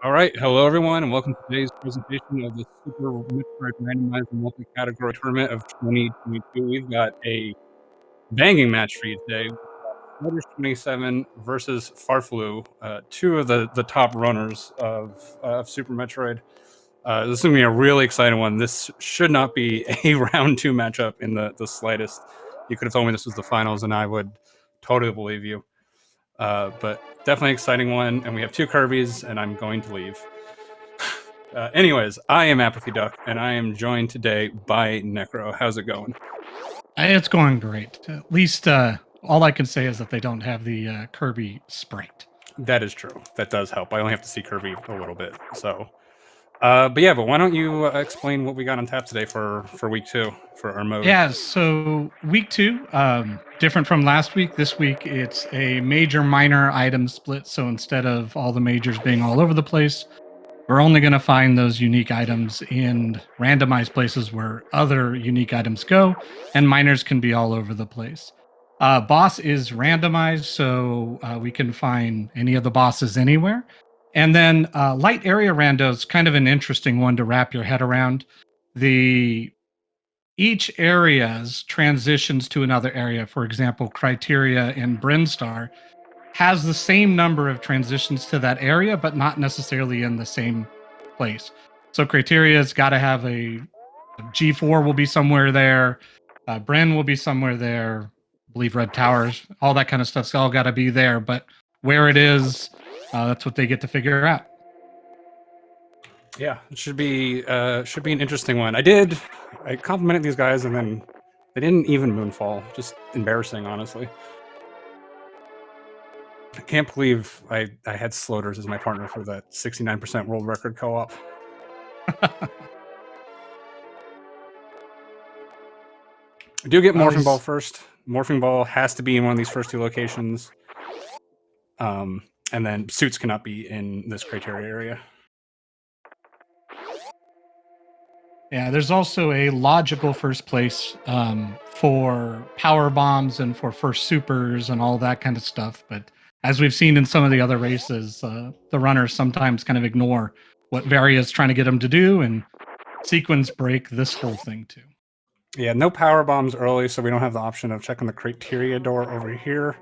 All right, hello everyone, and welcome to today's presentation of the Super Metroid Randomizer Multi-Category Tournament of 2022. We've got a banging match for you today. sloaters27 versus farfelu, two of the top runners of Super Metroid. This is going to be a really exciting one. This should not be a round two matchup in the slightest. You could have told me this was the finals, and I would totally believe you. But definitely exciting one, and we have two Kirby's, and I'm going to leave. Anyways, I am Apathy Duck, and I am joined today by Necro. How's it going? It's going great. At least all I can say is that they don't have the Kirby sprite. That is true. That does help. I only have to see Kirby a little bit. So, but why don't you explain what we got on tap today for week two for our mode? Yeah, so week two, different from last week. This week it's a major minor item split. So instead of all the majors being all over the place, we're only going to find those unique items in randomized places where other unique items go, and minors can be all over the place. Boss is randomized, so we can find any of the bosses anywhere. And then light area rando is kind of an interesting one to wrap your head around. Each area's transitions to another area. For example, Criteria in Brinstar has the same number of transitions to that area, but not necessarily in the same place. So Criteria's got to have a G4 will be somewhere there. Bren will be somewhere there. I believe Red Towers, all that kind of stuff's all got to be there. But where it is, that's what they get to figure out. Yeah, it should be an interesting one. I complimented these guys, and then they didn't even Moonfall. Just embarrassing, honestly. I can't believe I had Sloaters as my partner for that 69% world record co-op. Do get Morphing Ball first. Morphing Ball has to be in one of these first two locations. And then suits cannot be in this criteria area. Yeah, there's also a logical first place for power bombs and for first supers and all that kind of stuff. But as we've seen in some of the other races, the runners sometimes kind of ignore what Varia's trying to get them to do and sequence break this whole thing too. Yeah, no power bombs early, so we don't have the option of checking the criteria door over here.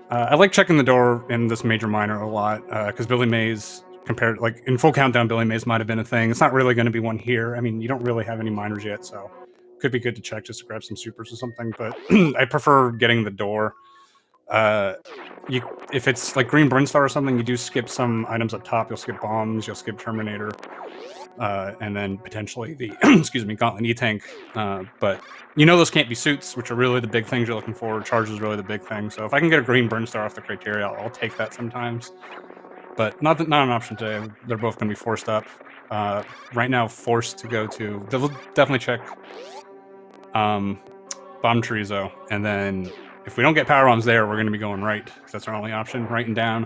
I like checking the door in this major minor a lot, because Billy Mays, compared, like, in full countdown, Billy Mays might have been a thing. It's not really going to be one here. I mean, you don't really have any minors yet, so could be good to check just to grab some supers or something, but I prefer getting the door. If it's like Green Brinstar or something, you do skip some items up top. You'll skip bombs, you'll skip Terminator, and then potentially the excuse me, Gauntlet E-Tank. But you know those can't be suits, which are really the big things you're looking for. Charge is really the big thing. So if I can get a Green Brinstar off the criteria, I'll take that sometimes. But not an option today. They're both going to be forced up. Right now, forced to go to. They'll definitely check Bomb Chorizo, and then if we don't get power bombs there, we're going to be going right, because that's our only option, right and down.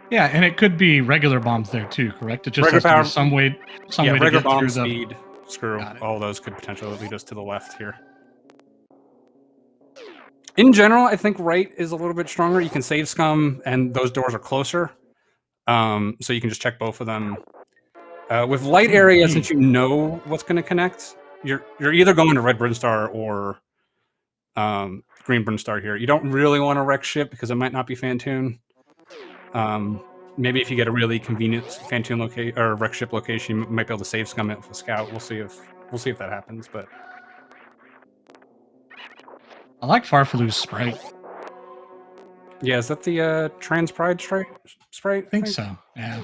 Yeah, and it could be regular bombs there too, correct? It just regular has to be some way regular to get bomb, through speed, screw. All those could potentially lead us to the left here. In general, I think right is a little bit stronger. You can save scum, and those doors are closer, so you can just check both of them. With light area, since you know what's going to connect, you're either going to Red Brinstar or Green Brinstar here. You don't really want to wreck ship because it might not be Fantoon. Maybe if you get a really convenient Fantoon location or wreck ship location, you might be able to save scum it with a scout. We'll see if that happens. But I like Farfelu's sprite. Yeah, is that the Trans Pride sprite? I think so. Yeah.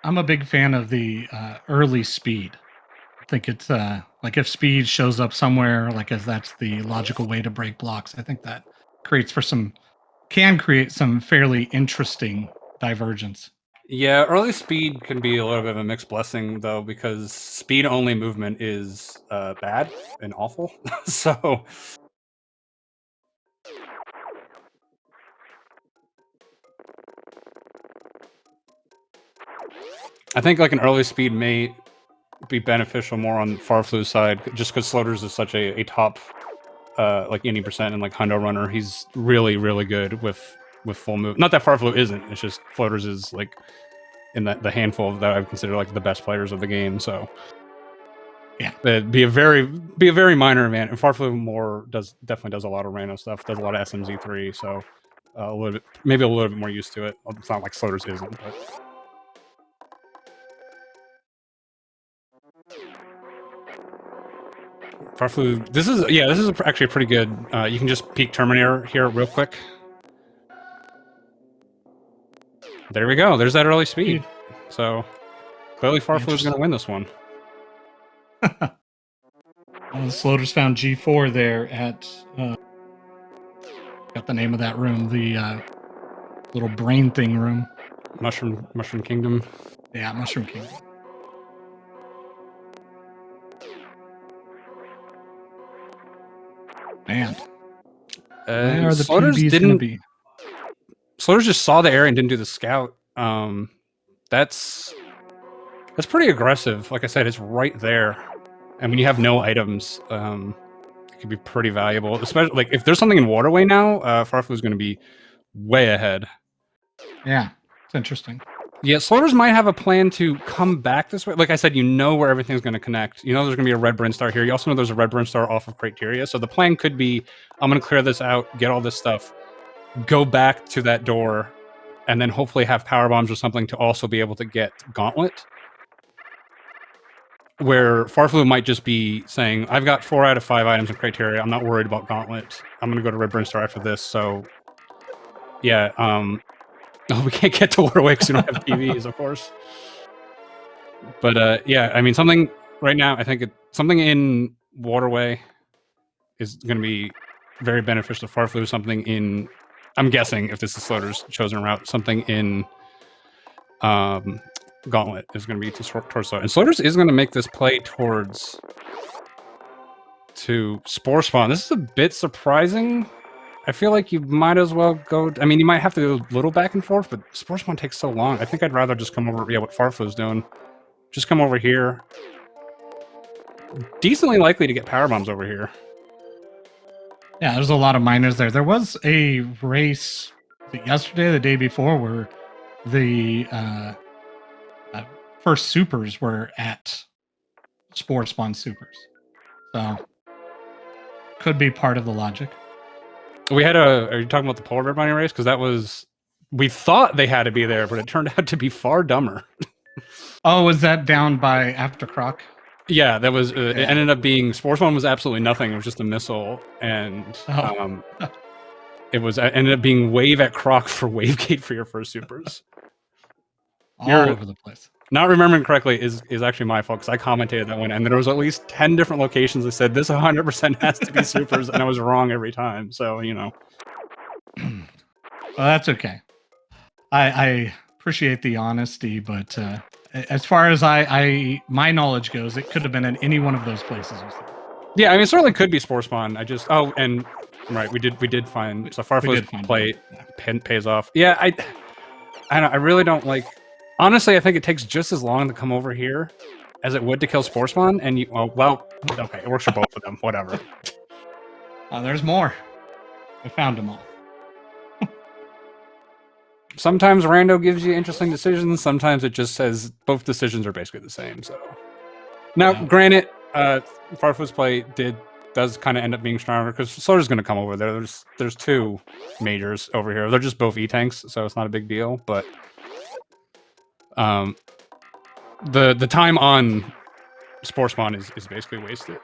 I'm a big fan of the early speed. I think it's like if speed shows up somewhere, like if that's the logical way to break blocks, I think that can create some fairly interesting divergence. Yeah, early speed can be a little bit of a mixed blessing, though, because speed-only movement is bad and awful. So I think like an early speed may be beneficial more on farflu's side, just because sloaters is such a top like 80% and like hundo runner. He's really good with full move. Not that farfelu isn't. It's just floaters is like in the handful that I would consider like the best players of the game. So yeah, it'd be a very minor event. And farfelu definitely does a lot of random stuff. Does a lot of SMZ3. So maybe a little bit more used to it. It's not like sloaters isn't, but. Farfelu, this is actually pretty good. You can just peek Terminator here real quick. There we go. There's that early speed. So clearly Farfelu is going to win this one. Sloaters found G4 there at got the name of that room, the little brain thing room. Mushroom Kingdom. Yeah, Mushroom Kingdom. Man, where are the PBs going to be? Sloaters just saw the area and didn't do the scout. That's pretty aggressive. Like I said, it's right there, and when you have no items, it could be pretty valuable. Especially like if there's something in Waterway now, Farfelu is going to be way ahead. Yeah, it's interesting. Yeah, Sloaters might have a plan to come back this way. Like I said, you know where everything's going to connect. You know there's going to be a red Brinstar here. You also know there's a red Brinstar off of Criteria. So the plan could be, I'm going to clear this out, get all this stuff, go back to that door, and then hopefully have power bombs or something to also be able to get Gauntlet. Where Farfelu might just be saying, I've got 4 out of 5 items in Criteria. I'm not worried about Gauntlet. I'm going to go to red Brinstar after this. So, yeah, oh, we can't get to Waterway because we don't have TVs, of course. But yeah, I mean, something right now, I think something in Waterway is going to be very beneficial to Farfelu. Something in, I'm guessing, if this is Sloater's chosen route, something in Gauntlet is going to be towards Sloater. And Sloater's is going to make this play to Spore Spawn. This is a bit surprising. I feel like you might as well go. I mean, you might have to go a little back and forth, but Spore Spawn takes so long. I think I'd rather just come over. Yeah, what Farflu's doing. Just come over here. Decently likely to get power bombs over here. Yeah, there's a lot of miners there. There was a race yesterday, the day before, where the first supers were at Spore Spawn supers. So could be part of the logic. We had are you talking about the polar bear bunny race? Because that was, we thought they had to be there, but it turned out to be far dumber. Oh, was that down by After Croc? Yeah, that was, it ended up being, Spore Spawn was absolutely nothing. It was just a missile, and it ended up being wave at Croc for wave gate for your first supers. All over the place. Not remembering correctly is actually my fault, because I commentated that one, and there was at least 10 different locations that said this 100% has to be supers, and I was wrong every time. So, you know. Well, that's okay. I appreciate the honesty, but as far as my knowledge goes, it could have been in any one of those places. Yeah, I mean, it certainly could be Spore Spawn. I just and right, we did find, so Farflu's play pays off. Yeah, I don't, I really don't like. Honestly, I think it takes just as long to come over here as it would to kill Spore Spawn, and you, well, okay, it works for both of them, whatever. There's more. I found them all. Sometimes Rando gives you interesting decisions, sometimes it just says both decisions are basically the same, so. Now, granted, Farflu's play does kind of end up being stronger, because Sloater's going to come over there. There's 2 majors over here. They're just both E-tanks, so it's not a big deal, but the time on Spore Spawn is basically wasted.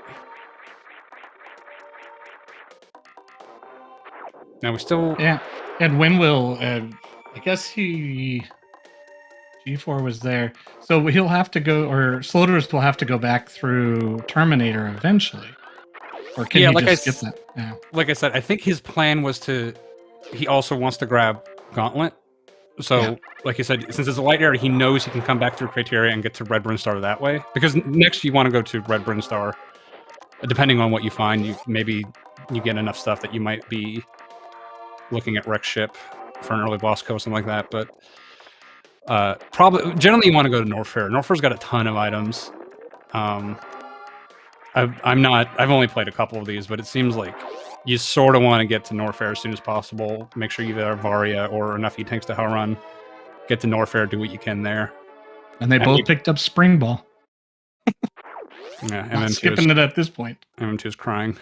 Now we still... Yeah, and when will... I guess G4 was there. So he'll have to go, or Sloaters will have to go back through Terminator eventually. Or can he just skip that? Yeah. Like I said, I think his plan was he also wants to grab Gauntlet. So, like I said, since it's a light area, he knows he can come back through Criteria and get to Red Brinstar that way. Because next you want to go to Red Brinstar. Depending on what you find, maybe you get enough stuff that you might be looking at Wreck Ship for an early boss kill or something like that. But probably, generally you want to go to North Fair. North Fair's got a ton of items. I've only played a couple of these, but it seems like you sort of want to get to Norfair as soon as possible. Make sure you either have Varia or enough E-Tanks to Hell Run. Get to Norfair, do what you can there. And they both picked up Spring Ball. Yeah, Not skipping it at this point. MM2 is crying.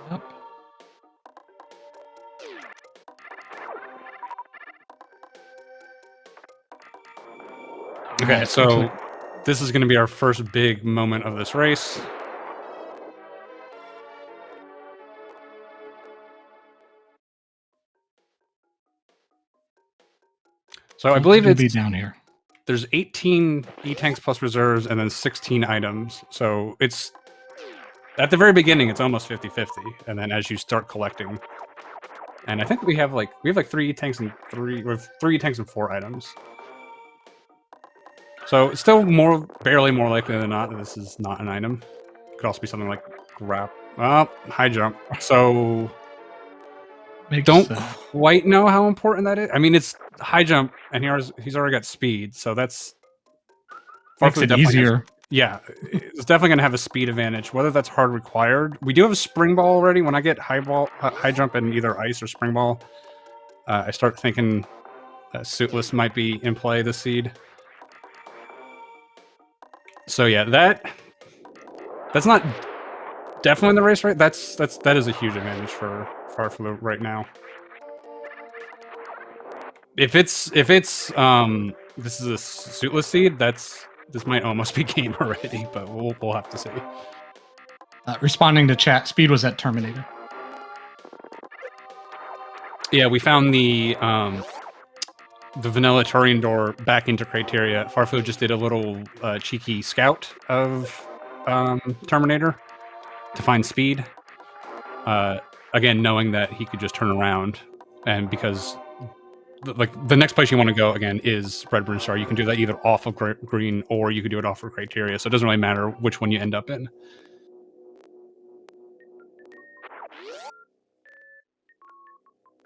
Yep. Okay, so this is going to be our first big moment of this race. So I believe it's down here. There's 18 E-Tanks plus reserves and then 16 items. So it's at the very beginning, it's almost 50-50. And then as you start collecting, and I think we have like 3 E-Tanks and 3 E-Tanks and 4 items. So it's still barely more likely than not that this is not an item. It could also be something like high jump. So don't quite know how important that is. I mean, it's high jump, and he's already got speed, so that's makes it easier. Yeah, it's definitely going to have a speed advantage. Whether that's hard required, we do have a spring ball already. When I get high jump and either ice or spring ball, I start thinking suitless might be in play this seed. So yeah, that's not definitely in the race, right? That is a huge advantage for farfelu right now. If it's this is a suitless seed, this might almost be game already, but we'll have to see. Responding to chat, speed was at Terminator. Yeah, we found the vanilla Turian door back into criteria. Farfelu just did a little cheeky scout of Terminator to find speed. Again, knowing that he could just turn around, and because like the next place you want to go again is Red Burn Star. You can do that either off of green or you could do it off of criteria. So it doesn't really matter which one you end up in.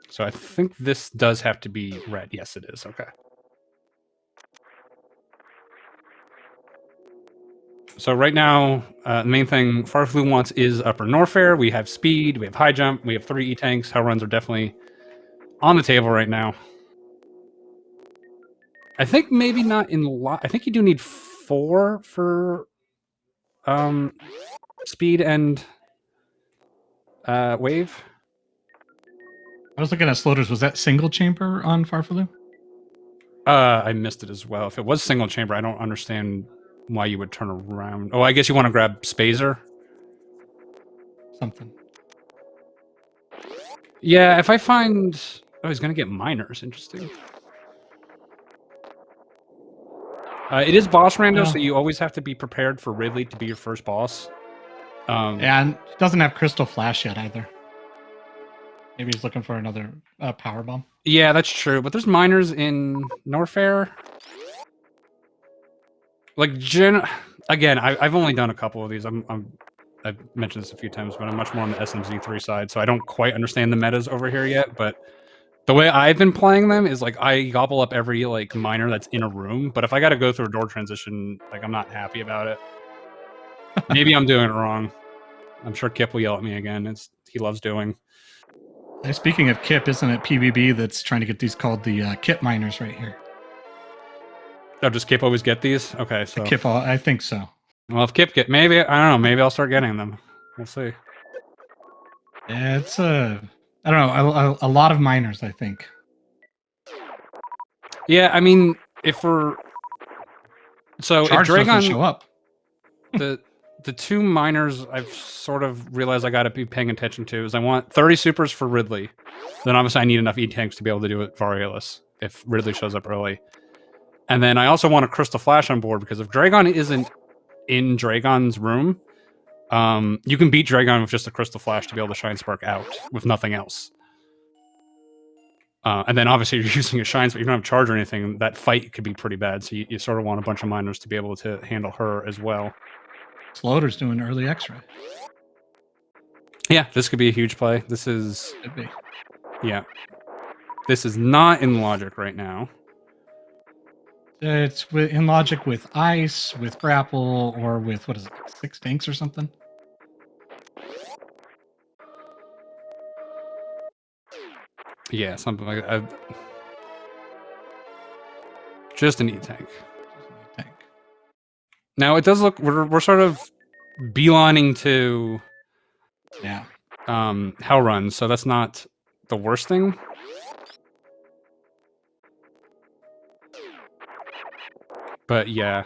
So I think this does have to be red. Yes, it is. Okay. So right now, the main thing farfelu wants is upper Norfair. We have speed, we have high jump, we have 3 E-Tanks. Hell runs are definitely on the table right now. I think maybe not in lot. I think you do need 4 for speed and wave. I was looking at sloaters. Was that single chamber on farfelu? I missed it as well. If it was single chamber, I don't understand why you would turn around. Oh, I guess you want to grab Spazer? Something. Yeah, if I find... Oh, he's going to get miners. Interesting. It is boss rando, so you always have to be prepared for Ridley to be your first boss. And it doesn't have Crystal Flash yet either. Maybe he's looking for another power bomb. Yeah, that's true. But there's miners in Norfair. Like, again, I've only done a couple of these. I've mentioned this a few times, but I'm much more on the SMZ3 side, so I don't quite understand the metas over here yet. But the way I've been playing them is like I gobble up every like miner that's in a room. But if I got to go through a door transition, like I'm not happy about it. Maybe I'm doing it wrong. I'm sure Kip will yell at me again. He loves doing. Speaking of Kip, isn't it PBB that's trying to get these called the Kip miners right here? Oh, does Kip always get these? Okay, so Kip, I think so. Well, if Kip maybe I don't know. Maybe I'll start getting them. We'll see. Yeah, it's I don't know, a lot of miners, I think. Yeah, I mean, if Dragon doesn't show up, the 2 miners I've sort of realized I got to be paying attention to is I want 30 supers for Ridley. Then obviously I need enough E-Tanks to be able to do it Variolous if Ridley shows up early. And then I also want a Crystal Flash on board because if Dragon isn't in Dragon's room, you can beat Dragon with just a Crystal Flash to be able to Shine Spark out with nothing else. And then obviously you're using a Shine Spark, you don't have Charge or anything, that fight could be pretty bad. So you sort of want a bunch of miners to be able to handle her as well. Sloater's doing early X-ray. Yeah, this could be a huge play. This is... Could be. Yeah. This is not in logic right now. It's in logic with ice, with grapple, or with what is it, like 6 tanks or something? Yeah, something like that. Just an E-tank. Tank. Now it does look we're sort of beelining to hell runs, so that's not the worst thing. But yeah,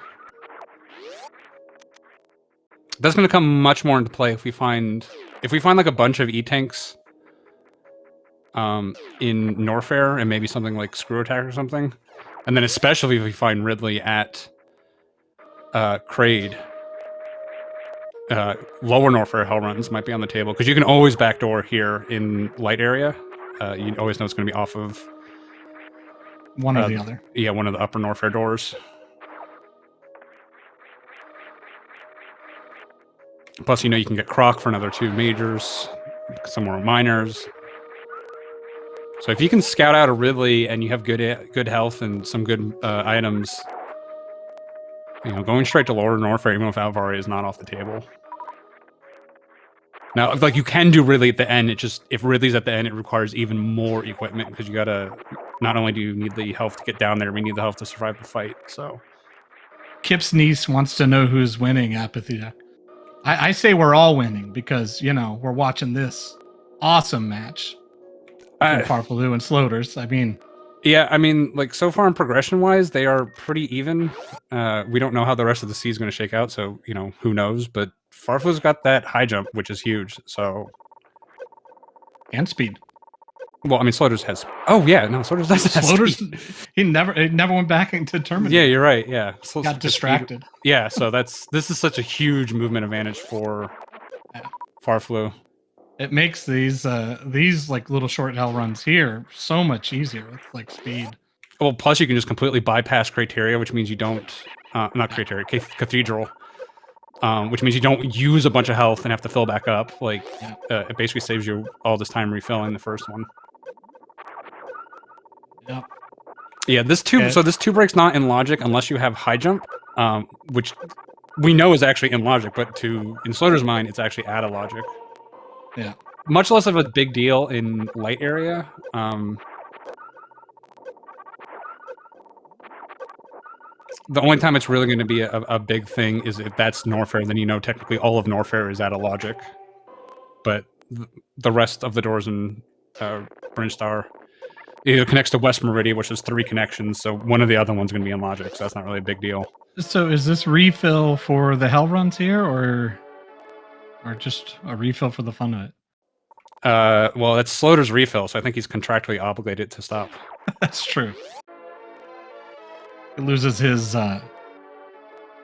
that's going to come much more into play if we find like a bunch of E-tanks in Norfair and maybe something like Screw Attack or something, and then especially if we find Ridley at Kraid. Lower Norfair hell runs might be on the table because you can always backdoor here in light area. You always know it's going to be off of one or the other. Yeah, one of the upper Norfair doors. Plus, you know, you can get Croc for another 2 majors, some more minors. So if you can scout out a Ridley and you have good health and some good items, you know, going straight to lower Norfair even without Alvari is not off the table. Now, like, you can do Ridley at the end. It just, if Ridley's at the end, it requires even more equipment because you gotta, not only do you need the health to get down there, we need the health to survive the fight, so. Kip's niece wants to know who's winning, Apathy. I say we're all winning because, you know, we're watching this awesome match between farfelu and sloaters. I mean... Yeah, I mean, like, so far in progression-wise, they are pretty even. We don't know how the rest of the sea is going to shake out, so, you know, who knows, but Farflu's got that high jump, which is huge, so... And speed. Well, I mean, Sloaters has... Oh, yeah, no, Sloaters doesn't have speed. He never went back into Terminator. Yeah, you're right, yeah. Got distracted. Yeah, so this is such a huge movement advantage for Farfelu. It makes these like little short hell runs here so much easier with like speed. Well, plus you can just completely bypass criteria, which means you don't... not criteria, cathedral. Which means you don't use a bunch of health and have to fill back up. Like, it basically saves you all this time refilling the first one. Yep. Yeah, this 2... So this 2 break's not in logic unless you have high jump, which we know is actually in logic, but in Slaughter's mind, it's actually out of logic. Yeah. Much less of a big deal in light area. The only time it's really going to be a big thing is if that's Norfair, then you know technically all of Norfair is out of logic. But the rest of the doors in Brinstar either connects to West Meridian, which is 3 connections, so one of the other one's going to be in logic, so that's not really a big deal. So is this refill for the hell runs here, or just a refill for the fun of it? Well, it's Sloater's refill, so I think he's contractually obligated to stop. That's true. He loses his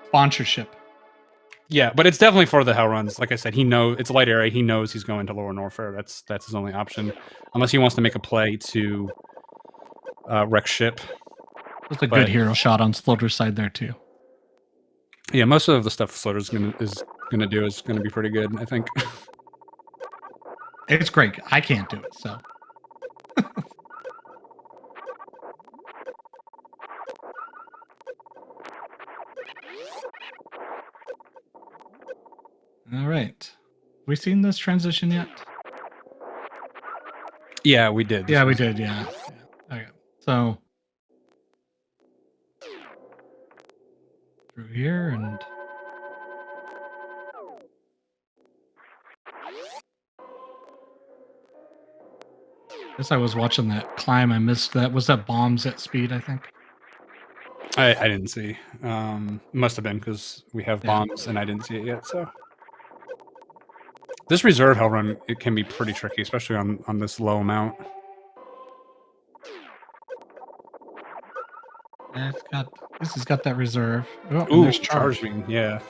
sponsorship. Yeah, but it's definitely for the hell runs. Like I said, he knows it's a light area. He knows he's going to lower Norfair. That's his only option, unless he wants to make a play to wreck ship. That's a good hero shot on Slaughter's side there too. Yeah, most of the stuff Slaughter's gonna do is gonna be pretty good, I think. It's great. I can't do it, so. All right. We seen this transition yet? Yeah, we did. Yeah, we did. Yeah. Okay. So through here and I guess I was watching that climb. I missed that. Was that bombs at speed? I think. I didn't see. Must have been because we have bombs and I didn't see it yet. So this reserve hell run, it can be pretty tricky, especially on this low amount. Yeah, this has got that reserve. Oh, ooh, there's charging. Yeah.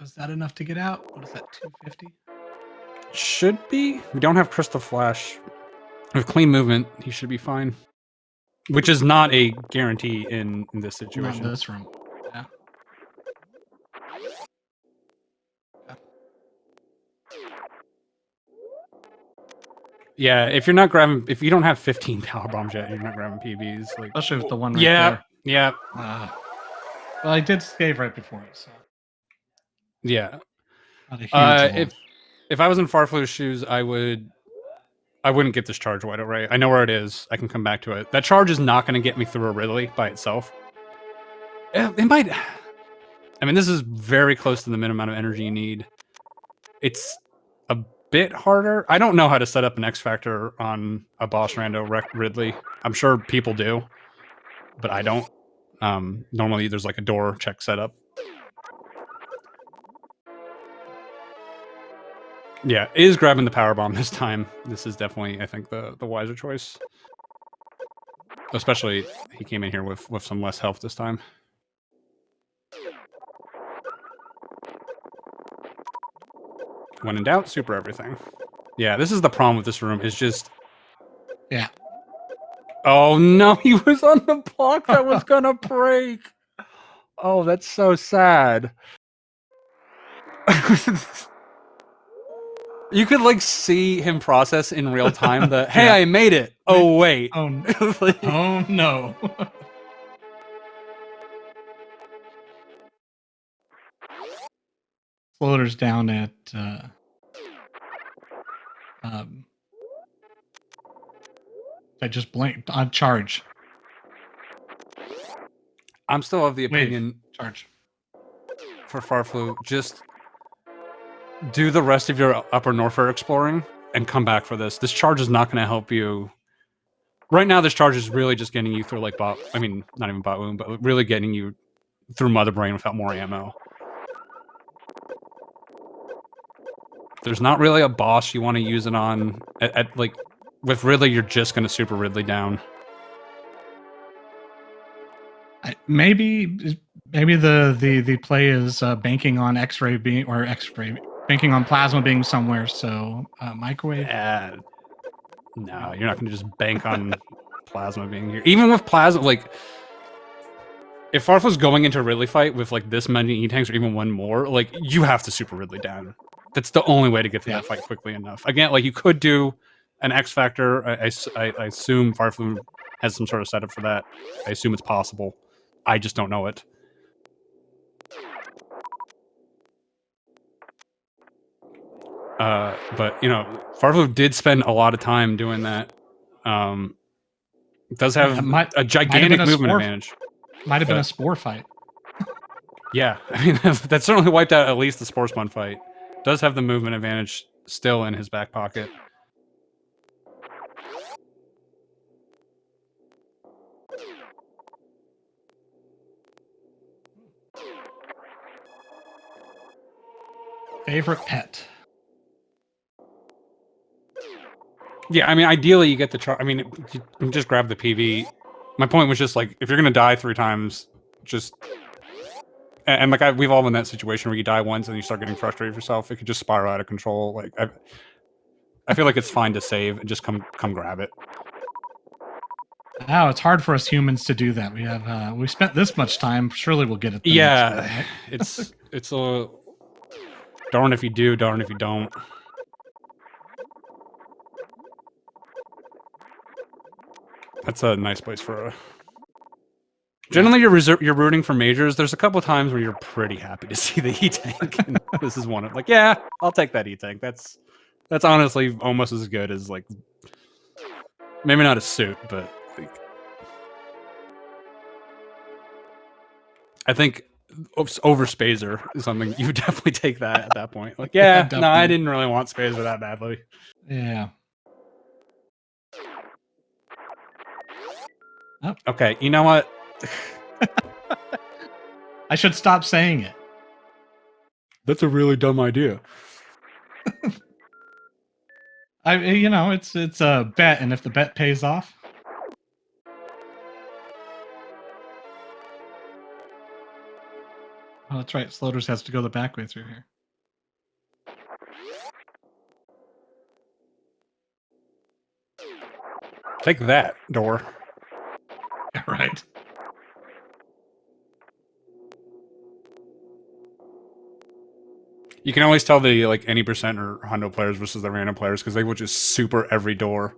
Is that enough to get out? What is that? 250. Should be. We don't have Crystal Flash. With clean movement, he should be fine. Which is not a guarantee in this situation. Not in this room. Yeah. Yeah, if you're not grabbing, if you don't have 15 power bombs yet, you're not grabbing PBs. Like, Especially with the one right yeah, there. yeah, Well, I did save right before it, so yeah. not a huge loss. If I was in Farflu's shoes, I wouldn't get this charge right away. I know where it is. I can come back to it. That charge is not going to get me through a Ridley by itself. It might. I mean, this is very close to the minimum amount of energy you need. It's a bit harder. I don't know how to set up an X Factor on a boss rando Ridley. I'm sure people do, but I don't. Normally, there's like a door check setup. Yeah, is grabbing the power bomb this time. This is definitely, I think, the wiser choice. Especially, he came in here with some less health this time. When in doubt, super everything. Yeah, this is the problem with this room. Is just. Yeah. Oh no, he was on the block that was gonna break. Oh, that's so sad. You could like see him process in real time the hey, I made it. Oh wait. Oh no. Floater's down at I just blinked on charge. I'm still of the opinion charge for Farfelu, just do the rest of your upper Norfair exploring and come back for this. This charge is not going to help you. Right now, this charge is really just getting you through like bot. I mean, not even bot wound, but really getting you through Mother Brain without more ammo. There's not really a boss you want to use it on. At like with Ridley, you're just going to super Ridley down. Maybe the play is banking on X-ray being or X-ray banking on plasma being somewhere. So microwave. No, you're not going to just bank on plasma being here. Even with plasma, like if Farflu's going into a Ridley fight with like this many E-tanks or even one more, like you have to super Ridley down. That's the only way to get through that fight quickly enough. Again, like you could do an X Factor. I assume Farfelu has some sort of setup for that. I assume it's possible. I just don't know it. But you know, Farfelu did spend a lot of time doing that. Does have a gigantic movement advantage. Might have been a spore fight. Yeah, I mean that certainly wiped out at least the spore spawn fight. Does have the movement advantage still in his back pocket. Favorite pet? Yeah, I mean, ideally you get the charge. I mean, you just grab the PV. My point was just like, if you're gonna die 3 times, just and like we've all been in that situation where you die once and you start getting frustrated with yourself. It could just spiral out of control. Like I feel like it's fine to save and just come grab it. Oh, it's hard for us humans to do that. We have we spent this much time. Surely we'll get it. Yeah, next time, right? it's a darn if you do, darn if you don't. That's a nice place for a. Generally, you're rooting for majors. There's a couple times where you're pretty happy to see the E-tank. This is one of like, yeah, I'll take that E-tank. That's honestly almost as good as like, maybe not a suit, but like, I think over Spazer is something you would definitely take that at that point. Like, yeah, no, I didn't really want Spazer that badly. Yeah. Oh. Okay, you know what? I should stop saying it. That's a really dumb idea. You know, it's a bet, and if the bet pays off. Oh, that's right. Sloaters has to go the back way through here. Take that, door. Right. You can always tell the like any percent or hundo players versus the random players because they will just super every door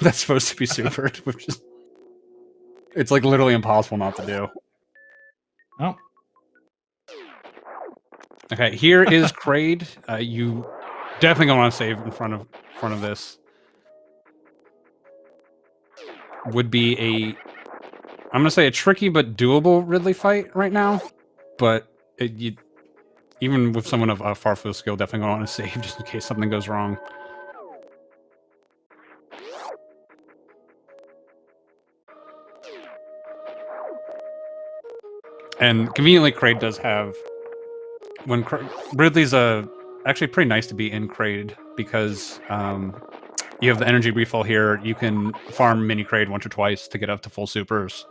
that's supposed to be supered, which is it's like literally impossible not to do. Oh. Okay, here is Kraid. You definitely gonna want to save in front of this. Would be I'm gonna say a tricky but doable Ridley fight right now, but even with someone of farfelu skill, definitely gonna want to save just in case something goes wrong. And conveniently, Kraid does have Ridley's actually pretty nice to be in Kraid because you have the energy refill here. You can farm mini Kraid once or twice to get up to full supers.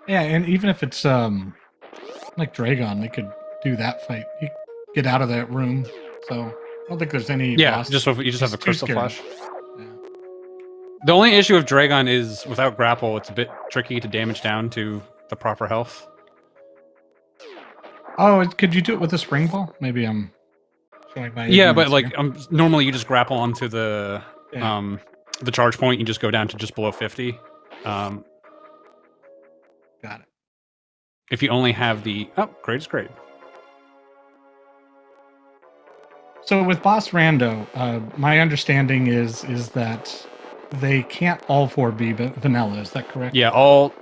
Yeah, and even if it's like Dragon, they could do that fight. You get out of that room. So I don't think there's any boss. Just you just have a crystal flash. Yeah. The only issue with Dragon is without grapple, it's a bit tricky to damage down to the proper health. Oh, could you do it with a spring ball? Maybe I'm showing my but like normally you just grapple onto the charge point. You just go down to just below 50. Got it. If you only have the Kraid is great. So with boss rando, my understanding is that they can't all four be vanilla. Is that correct? Yeah, all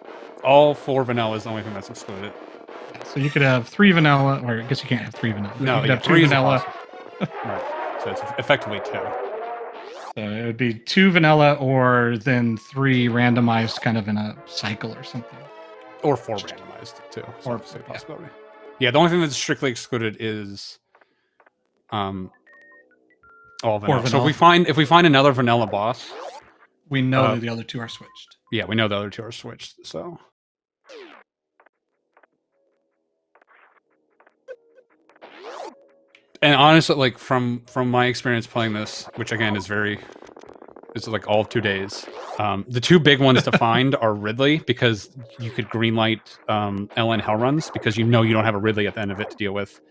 4 vanilla is the only thing that's excluded. So you could have 3 vanilla, or I guess you can't have 3 vanilla. No, you could have 2 3 vanilla. Right. So it's effectively 2. So it would be 2 vanilla, or then 3 randomized, kind of in a cycle or something. Or 4 randomized too. So or possibility. Yeah, the only thing that's strictly excluded is all vanilla. So if we find another vanilla boss, we know that the other 2 are switched. Yeah, we know the other 2 are switched. So. And honestly, like from my experience playing this, which again is it's like all 2 days. The 2 big ones to find are Ridley, because you could greenlight LN Hell runs because you don't have a Ridley at the end of it to deal with,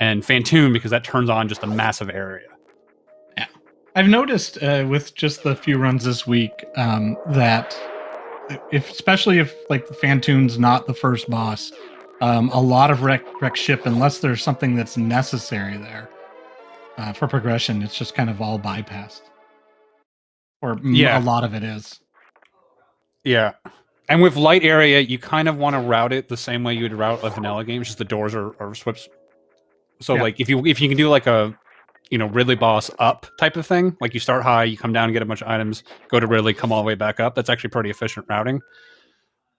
and Fantoon because that turns on just a massive area. Yeah, I've noticed with just the few runs this week that especially if like the Fantoon's not the first boss, a lot of wreck ship, unless there's something that's necessary there for progression, it's just kind of all bypassed. Or a lot of it is. Yeah. And with light area, you kind of want to route it the same way you would route a vanilla game, just the doors are swips. So like if you can do like a Ridley boss up type of thing, like you start high, you come down and get a bunch of items, go to Ridley, come all the way back up, that's actually pretty efficient routing.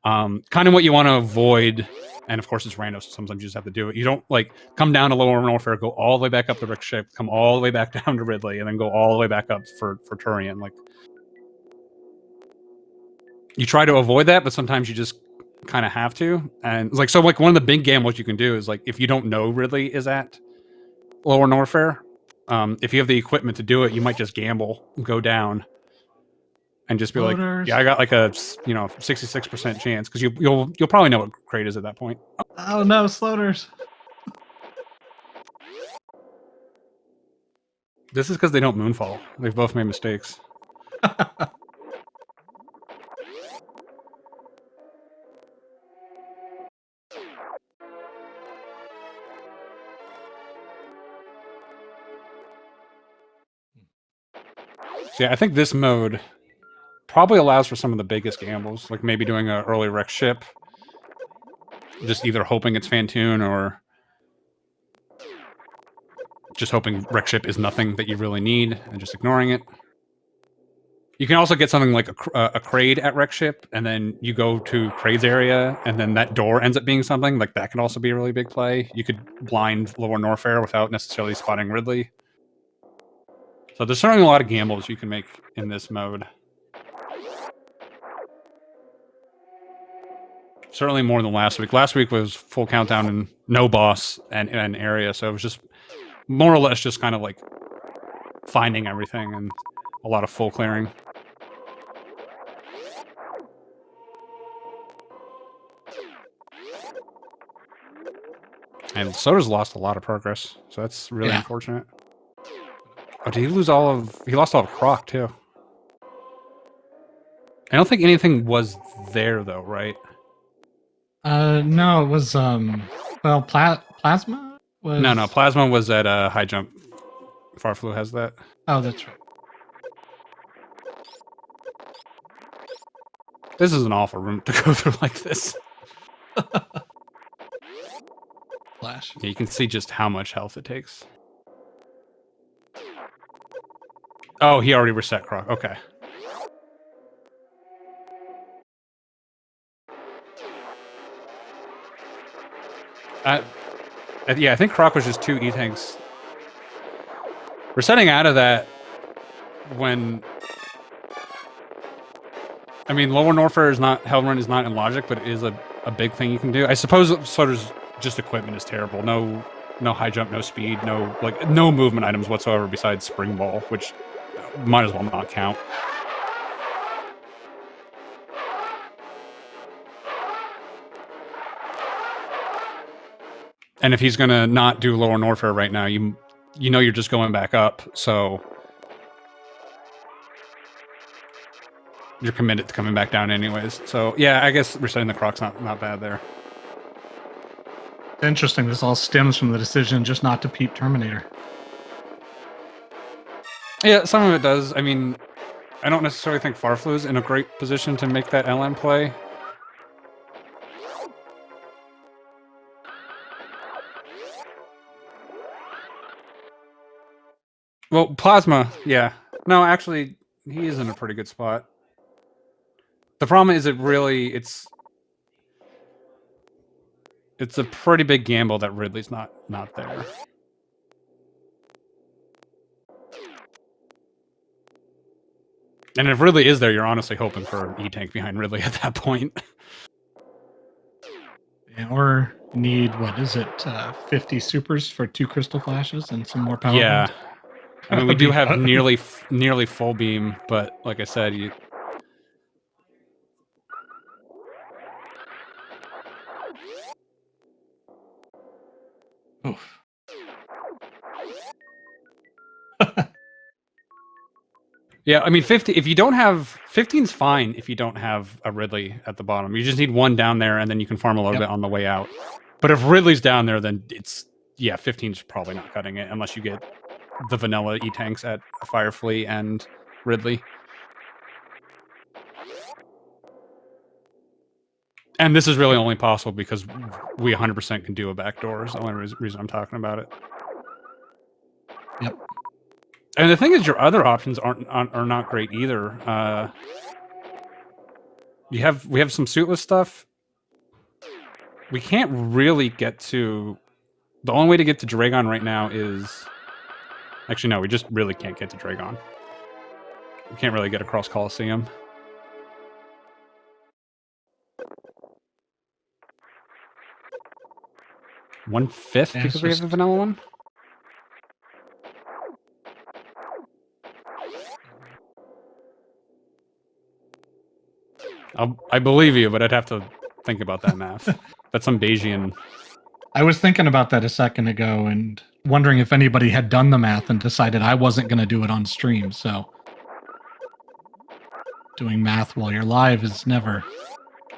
Kind of what you want to avoid, and of course it's random, so sometimes you just have to do it. You don't like come down to Lower Warfare, go all the way back up the Rick ship, come all the way back down to Ridley, and then go all the way back up for Turian. Like, you try to avoid that, but sometimes you just kind of have to. And like one of the big gambles you can do is like if you don't know Ridley is at Lower Warfare, if you have the equipment to do it, you might just gamble, go down, and just be like, yeah, I got like a 66% chance, because you'll probably know what Kraid is at that point. Oh no, sloaters! This is because they don't moonfall. They've both made mistakes. So yeah, I think this mode probably allows for some of the biggest gambles, like maybe doing an early wreck ship, just either hoping it's Fantoon or just hoping wreck ship is nothing that you really need and just ignoring it. You can also get something like a Kraid at wreck ship, and then you go to Kraid's area, and then that door ends up being something. Like, that can also be a really big play. You could blind Lower Norfair without necessarily spotting Ridley. So there's certainly a lot of gambles you can make in this mode. Certainly more than last week. Last week was full countdown and no boss and area, so it was just more or less just kind of like finding everything and a lot of full clearing. And Soda's lost a lot of progress, so that's really Yeah. unfortunate. Oh, did he lose all of... He lost all of Croc, too. I don't think anything was there, though, right? No, it was well, plasma was. No, Plasma was at high jump. Farfelu has that. Oh, that's right. This is an awful room to go through like this. Flash. Yeah, you can see just how much health it takes. Oh, he already reset Croc. Okay. Yeah, I think Croc was just 2 E-tanks. Resetting out of that when... I mean, Lower Norfair is not... Hellrun is not in logic, but it is a big thing you can do. I suppose Soda's just equipment is terrible. No high jump, no speed, no movement items whatsoever besides Spring Ball, which might as well not count. And if he's gonna not do Lower Norfair right now, you know you're just going back up, so you're committed to coming back down anyways. So yeah, I guess resetting the Croc's not bad there. It's interesting. This all stems from the decision just not to peep Terminator. Yeah, some of it does. I mean, I don't necessarily think Farflu's in a great position to make that LM play. Well, Plasma, yeah. No, actually, he is in a pretty good spot. The problem is it's a pretty big gamble that Ridley's not there. And if Ridley is there, you're honestly hoping for an E-tank behind Ridley at that point. Yeah, or need, what is it, 50 supers for 2 crystal flashes and some more power. Yeah. Bombs? I mean, we do have nearly full beam, but like I said, you... Oof. Yeah, I mean, 50. If you don't have 15's fine if you don't have a Ridley at the bottom. You just need one down there, and then you can farm a little bit on the way out. But if Ridley's down there, then it's 15's probably not cutting it unless you get the vanilla E-tanks at Firefly and Ridley. And this is really only possible because we 100% can do a backdoor. Is the only reason I'm talking about it. Yep. And the thing is, your other options are not great either. We have some suitless stuff. We can't really get to... The only way to get to Dragon right now is... Actually, no, we just really can't get to Dragon. We can't really get across Coliseum. One-fifth because we have the vanilla one? I believe you, but I'd have to think about that math. That's some Bayesian... I was thinking about that a second ago and wondering if anybody had done the math and decided I wasn't going to do it on stream, so... Doing math while you're live is never...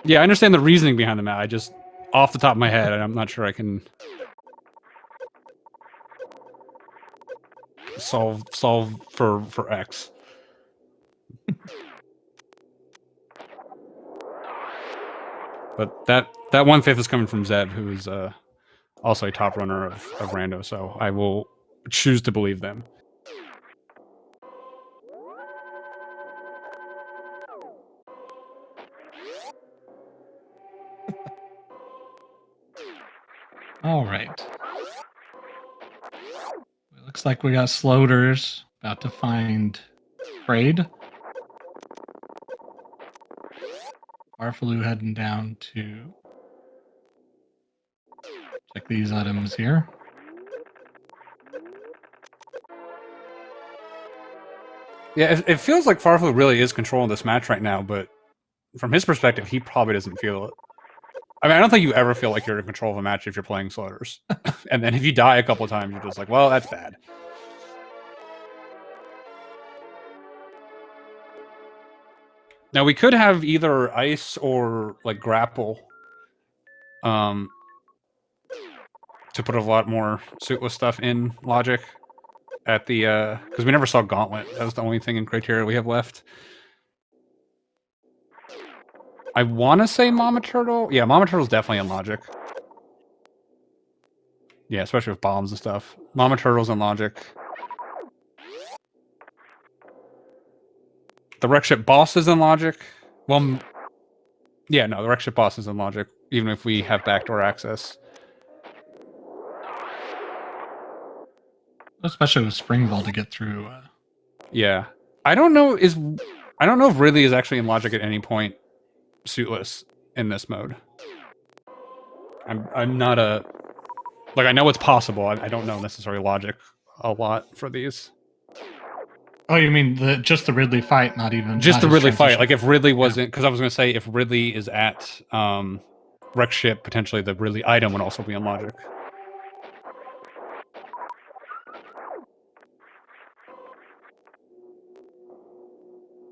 Yeah, I understand the reasoning behind the math. I just... Off the top of my head, I'm not sure I can... solve for X. But that 1/5 is coming from Zeb, who is also a top runner of Rando, so I will choose to believe them. All right. It looks like we got Sloaters about to find Trade. Farfelu heading down to check these items here. Yeah, it feels like Farfelu really is controlling this match right now, but from his perspective, he probably doesn't feel it. I mean, I don't think you ever feel like you're in control of a match if you're playing sloaters. And then if you die a couple of times, you're just like, well, that's bad. Now we could have either ice or like grapple, to put a lot more suitless stuff in logic at the because we never saw gauntlet. That was the only thing in criteria we have left. I want to say Mama Turtle. Yeah, Mama Turtle's definitely in logic. Yeah, especially with bombs and stuff. Mama Turtle's in logic. The wreck ship boss is in logic. Well, yeah, no, the wreck ship boss is in logic, even if we have backdoor access. Especially with Spring Ball to get through. Yeah, I don't know if Ridley is actually in logic at any point suitless in this mode. I'm not a like I know it's possible. I don't know necessarily logic a lot for these. Oh, you mean just the Ridley fight, not even Just not the his Ridley fight. transition. Like if Ridley wasn't, because I was going to say if Ridley is at wreck ship, potentially the Ridley item would also be in logic.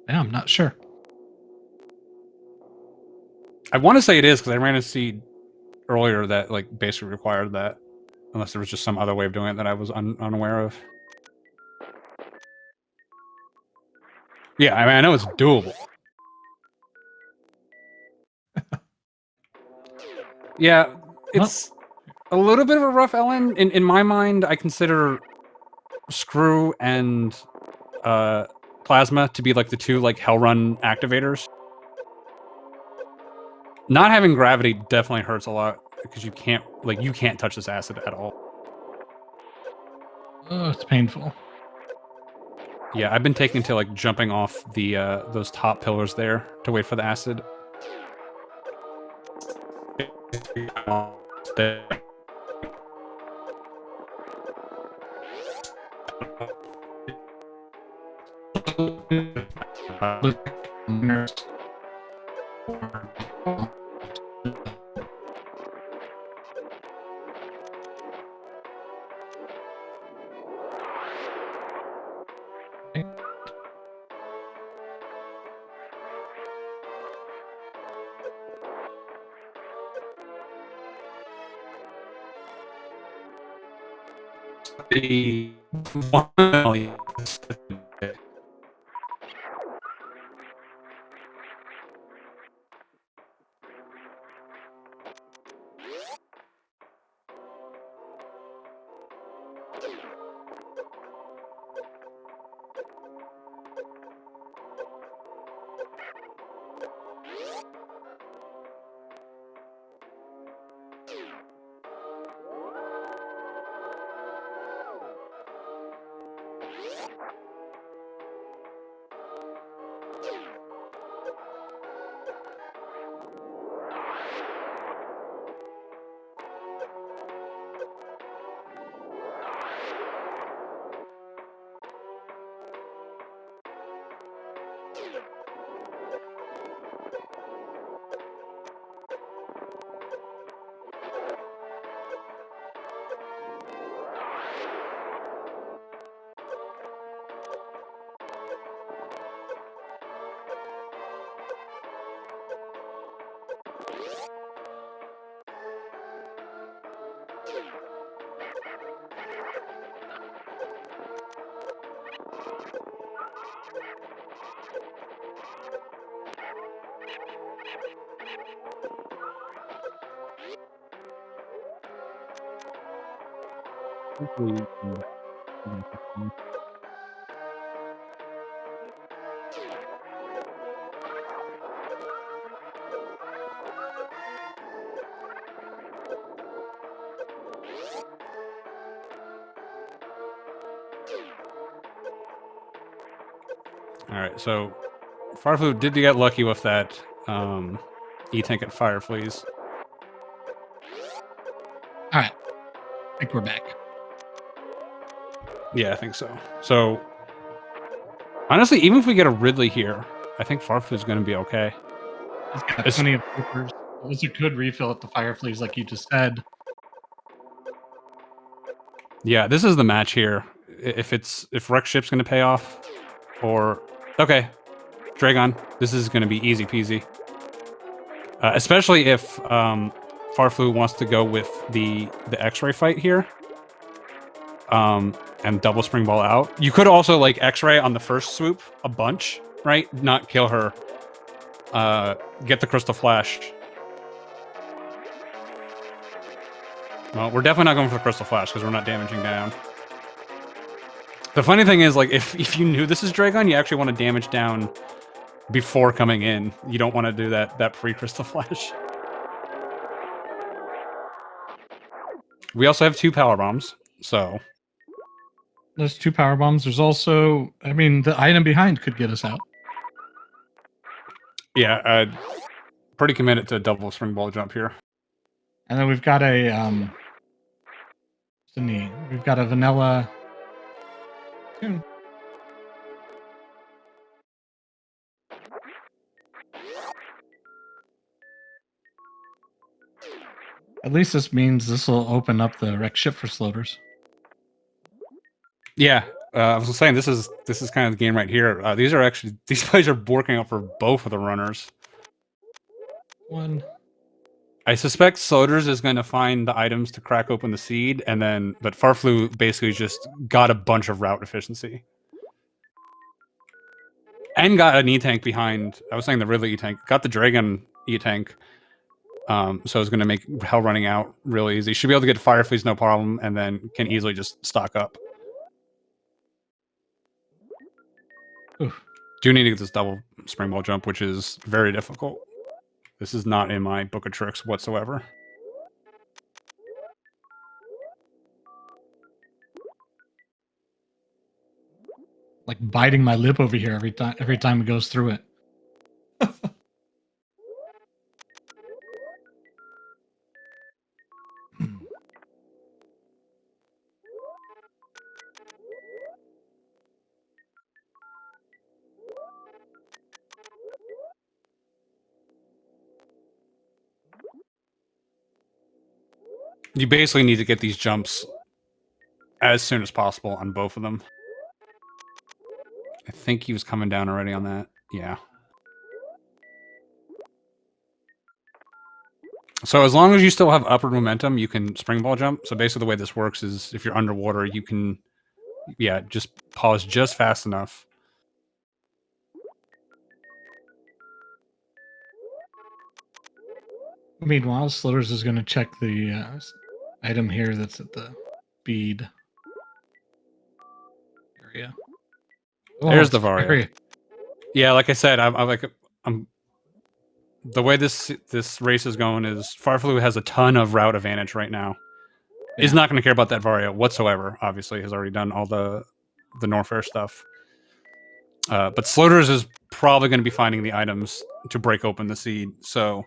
Yeah, I'm not sure. I want to say it is because I ran a seed earlier that like basically required that, unless there was just some other way of doing it that I was unaware of. Yeah, I mean I know it's doable. Yeah, it's a little bit of a rough Ellen. In my mind, I consider Screw and Plasma to be like the two like Hellrun activators. Not having gravity definitely hurts a lot because you can't touch this acid at all. Oh, it's painful. Yeah, I've been taken to like jumping off the those top pillars there to wait for the acid. The All right, so Farfelu did get lucky with that E-tank at Fire Fleas. All right, I think we're back. Yeah, I think so. So honestly, even if we get a Ridley here, I think Farflu's going to be okay. He's got plenty of supers. It was a good refill at the Fireflies, like you just said. Yeah, this is the match here. If Wreck Ship's gonna pay off, or okay, Dragon, this is gonna be easy peasy. Especially if Farfelu wants to go with the X-ray fight here, and double spring ball out. You could also like X-ray on the first swoop a bunch, right? Not kill her. Get the Crystal Flash. Well, we're definitely not going for the Crystal Flash because we're not damaging down. The funny thing is, like, if you knew this is Dragon, you actually want to damage down before coming in. You don't want to do that pre-Crystal Flash. We also have 2 power bombs, so There's 2 power bombs. There's also, I mean, the item behind could get us out. yeah, pretty committed to a double spring ball jump here. And then we've got a we've got a vanilla. At least this means this will open up the wreck ship for sloaters. Yeah, I was saying this is kind of the game right here. These plays are working out for both of the runners. One. I suspect Sloaters is going to find the items to crack open the seed, but Farfelu basically just got a bunch of route efficiency. And got an E-Tank behind, I was saying the Ridley E-Tank, got the Dragon E-Tank, so it's going to make Hell running out real easy. Should be able to get Fireflies no problem, and then can easily just stock up. Oof. Do need to get this double springboard jump, which is very difficult. This is not in my book of tricks whatsoever. Like biting my lip over here every time it goes through it. You basically need to get these jumps as soon as possible on both of them. I think he was coming down already on that. Yeah. So as long as you still have upward momentum, you can springball jump. So basically the way this works is if you're underwater, you can, yeah, just pause just fast enough. Meanwhile, Sloaters is going to check the item here that's at the speed area. Oh, There's the Vario. Area. Yeah, like I said, I'm the way this race is going is Farfelu has a ton of route advantage right now. Yeah. He's not going to care about that Vario whatsoever. Obviously, has already done all the Norfair stuff. But Sloaters is probably going to be finding the items to break open the seed. So,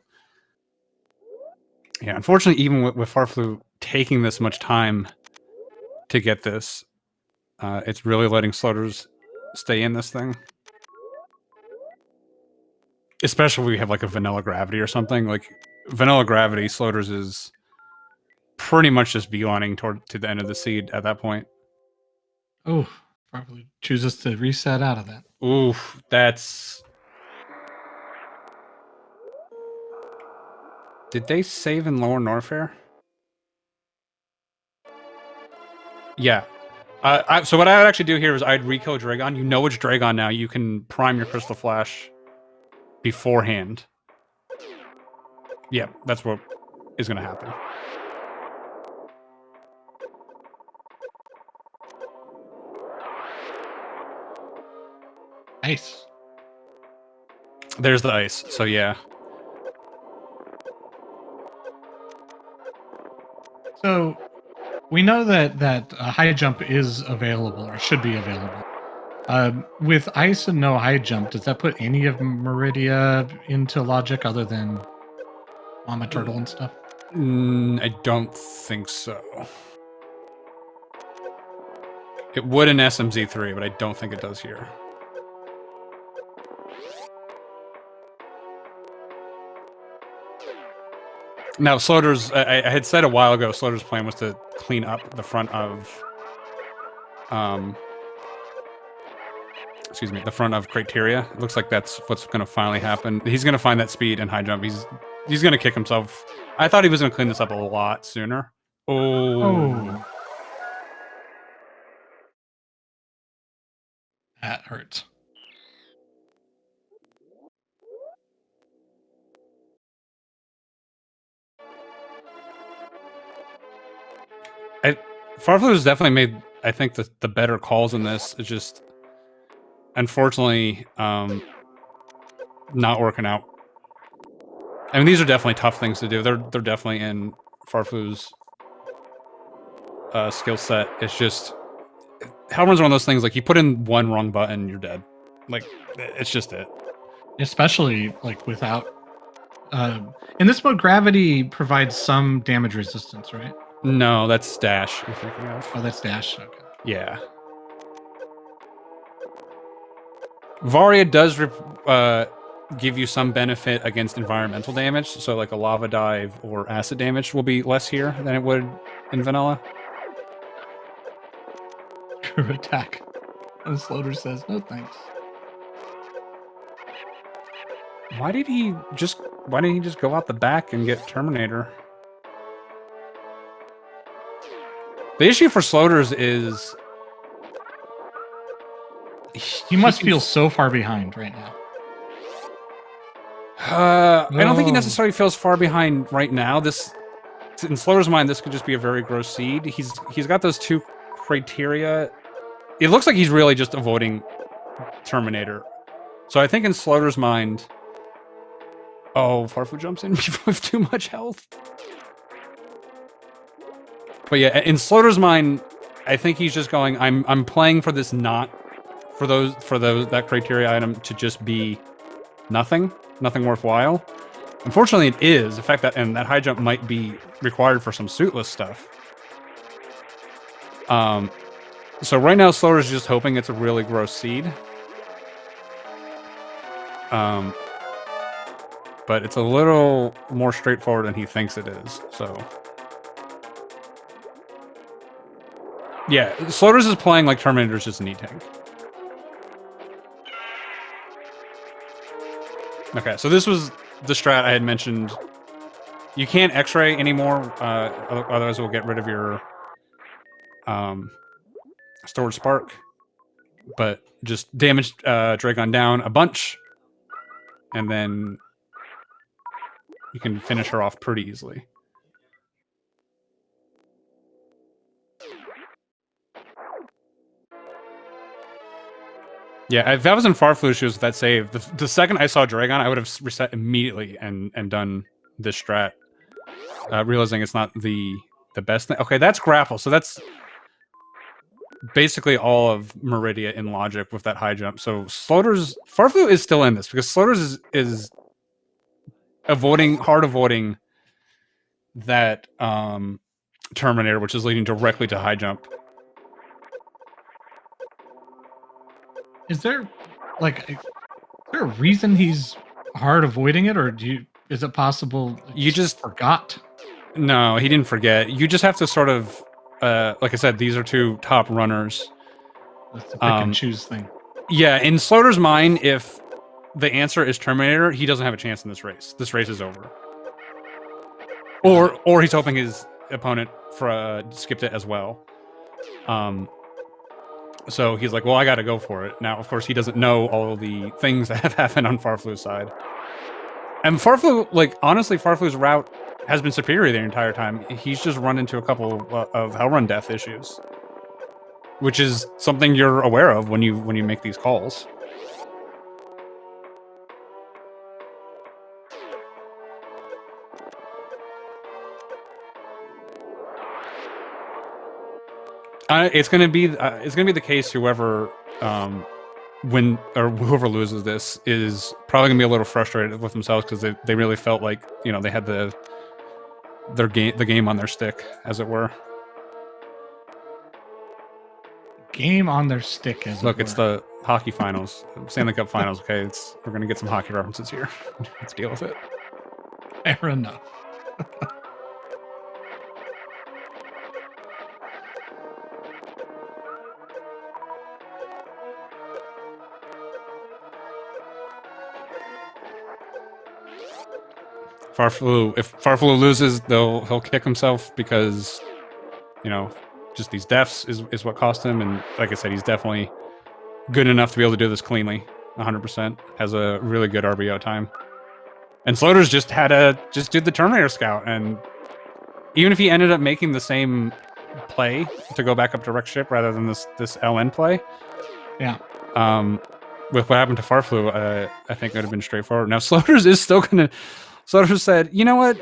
yeah, unfortunately, even with Farfelu taking this much time to get this, it's really letting Sloaters stay in this thing. Especially if we have like a vanilla gravity or something. Like vanilla gravity, Sloaters is pretty much just beelining to the end of the seed at that point. Oh, probably chooses to reset out of that. Oof, that's... Did they save in Lower Norfair? Yeah. So what I would actually do here is I'd re-kill Dragon. You know it's Dragon now. You can prime your Crystal Flash beforehand. Yeah, that's what is going to happen. Ice. There's the ice, so yeah. So we know that high jump is available or should be available. With ice and no high jump, does that put any of Meridia into logic other than Mama Turtle and stuff? I don't think so. It would in SMZ3, but I don't think it does here. Now, Sloaters, I had said a while ago, Sloaters' plan was to clean up the front of, excuse me, the front of Criteria. It looks like that's what's going to finally happen. He's going to find that speed and high jump. He's going to kick himself. I thought he was going to clean this up a lot sooner. Oh. That hurts. Farfelu has definitely made, I think, the better calls in this. It's just, unfortunately, not working out. I mean, these are definitely tough things to do. They're definitely in Farfelu's skill set. It's just, Hellrun's one of those things, like, you put in one wrong button, you're dead. Like, it's just it. Especially, like, without... in this mode, gravity provides some damage resistance, right? No, that's dash you're thinking of. Oh, that's dash. Okay. Yeah. Varia does give you some benefit against environmental damage, so like a lava dive or acid damage will be less here than it would in vanilla. Crew attack. And the Sloater says, no thanks. Why did he just go out the back and get Terminator? The issue for Sloaters is he must feel so far behind right now. I don't think he necessarily feels far behind right now. This, in Sloater's mind, this could just be a very gross seed. He's got those two criteria. It looks like he's really just avoiding Terminator. So I think in Sloater's mind, oh, Farfelu jumps in with too much health. But yeah, in Sloater's mind, I think he's just going, I'm playing for this that criteria item to just be nothing worthwhile. Unfortunately, it is. The fact that high jump might be required for some suitless stuff. So right now, Sloater's just hoping it's a really gross seed. But it's a little more straightforward than he thinks it is, so... Yeah, Sloaters is playing like Terminator's just an E-tank. Okay, so this was the strat I had mentioned. You can't X-ray anymore, otherwise we'll get rid of your stored spark. But just damage Dragon down a bunch, and then you can finish her off pretty easily. Yeah, if that was in Farfelu shoes with that save, the second I saw Dragon, I would have reset immediately and done this strat, realizing it's not the best thing. Okay, that's grapple, so that's basically all of Meridia in logic with that high jump. So Farfelu is still in this because Sloaters is hard avoiding that Terminator, which is leading directly to high jump. Is there a reason he's hard avoiding it, or is it possible you just forgot? No, he didn't forget. You just have to sort of, like I said, these are two top runners. That's the pick and choose thing. Yeah, in Sloater's mind, if the answer is Terminator, he doesn't have a chance in this race. This race is over. Or he's hoping his opponent skipped it as well. So he's like, well, I gotta go for it. Now, of course, he doesn't know all the things that have happened on Farfelu's side. And Farfelu, honestly, Farfelu's route has been superior the entire time. He's just run into a couple of Hellrun death issues, which is something you're aware of when you make these calls. It's gonna be the case. Whoever whoever loses this is probably gonna be a little frustrated with themselves because they really felt like they had the game on their stick, as it were. Game on their stick, as Look, it's the hockey finals, Stanley Cup finals. Okay, we're gonna get some hockey references here. Let's deal with it. Fair enough. Farfelu, if Farfelu loses, he'll kick himself because, you know, just these deaths is what cost him. And like I said, he's definitely good enough to be able to do this cleanly, 100%. Has a really good RBO time. And Sloaters just did the Terminator Scout, and even if he ended up making the same play to go back up to wreck ship rather than this LN play, yeah. With what happened to Farfelu, I think it would have been straightforward. Now Sloaters is still gonna. Sloaters said, "You know what?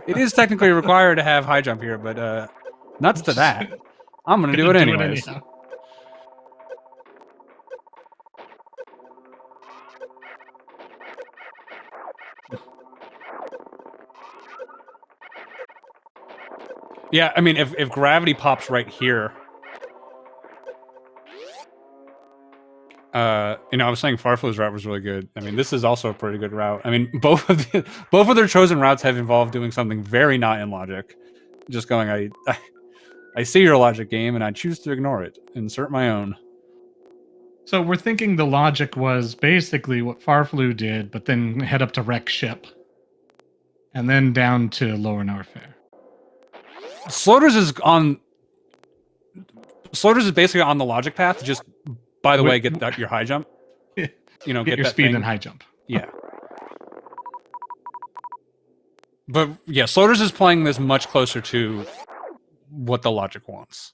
It is technically required to have high jump here, but nuts to that. I'm gonna do it anyways." Yeah, I mean, if gravity pops right here, you know, I was saying Farflu's route was really good. I mean, this is also a pretty good route. I mean, both of their chosen routes have involved doing something very not in logic. Just going, I see your logic game, and I choose to ignore it. Insert my own. So we're thinking the logic was basically what Farfelu did, but then head up to wreck ship, and then down to lower Norfair. Sloaters is basically on the logic path. Just by the way, get your high jump. You know, get your that speed thing. and high jump. Yeah. But yeah, Sloaters is playing this much closer to what the logic wants.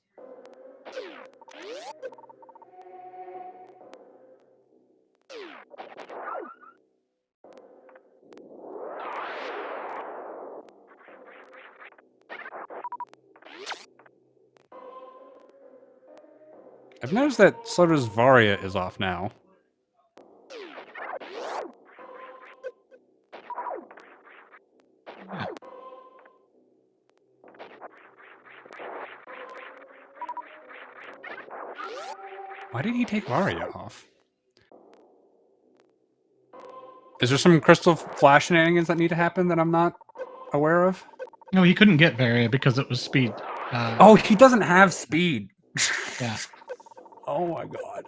I've noticed that Sloaters' Varia is off now. Yeah. Why did he take Varia off? Is there some crystal flash shenanigans that need to happen that I'm not aware of? No, he couldn't get Varia because it was speed. Oh, he doesn't have speed. Yeah. Oh my god.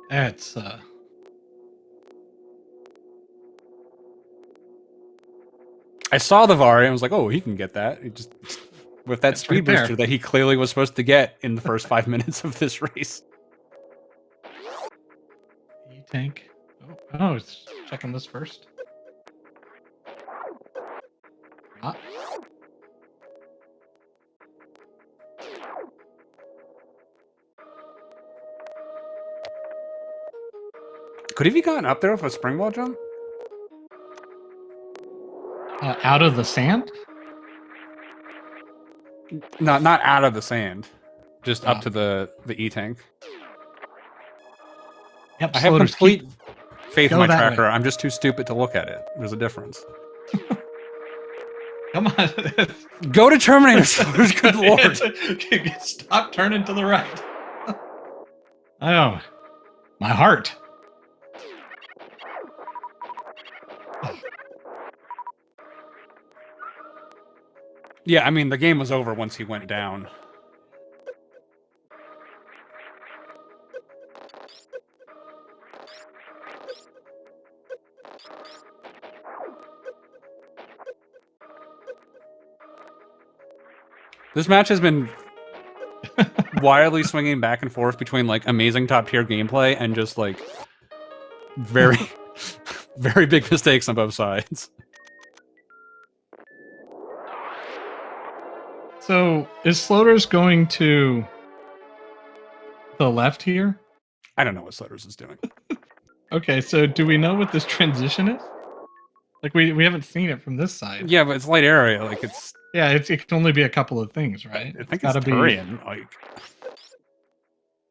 That's I saw the Varia and was like, oh, he can get that. He just with that speed right booster that he clearly was supposed to get in the first 5 minutes of this race. E-tank. Oh, it's checking this first. Ah. Could he have gotten up there with a springwall jump? Out of the sand? No, not out of the sand. Just up to the E-tank. Yep, I have Sloaters, complete faith in my that tracker. way. I'm just too stupid to look at it. There's a difference. Come on. Go to Terminator Sloaters, good lord. Stop turning to the right. Oh, my heart. Yeah, I mean, the game was over once he went down. This match has been wildly swinging back and forth between like amazing top tier gameplay and just like very, very big mistakes on both sides. So is Sloaters going to the left here? I don't know what Sloaters is doing. Okay, so do we know what this transition is? Like we haven't seen it from this side. Yeah, but it's light area. Like it's. Yeah, it can only be a couple of things, right? I think it's Turian. Like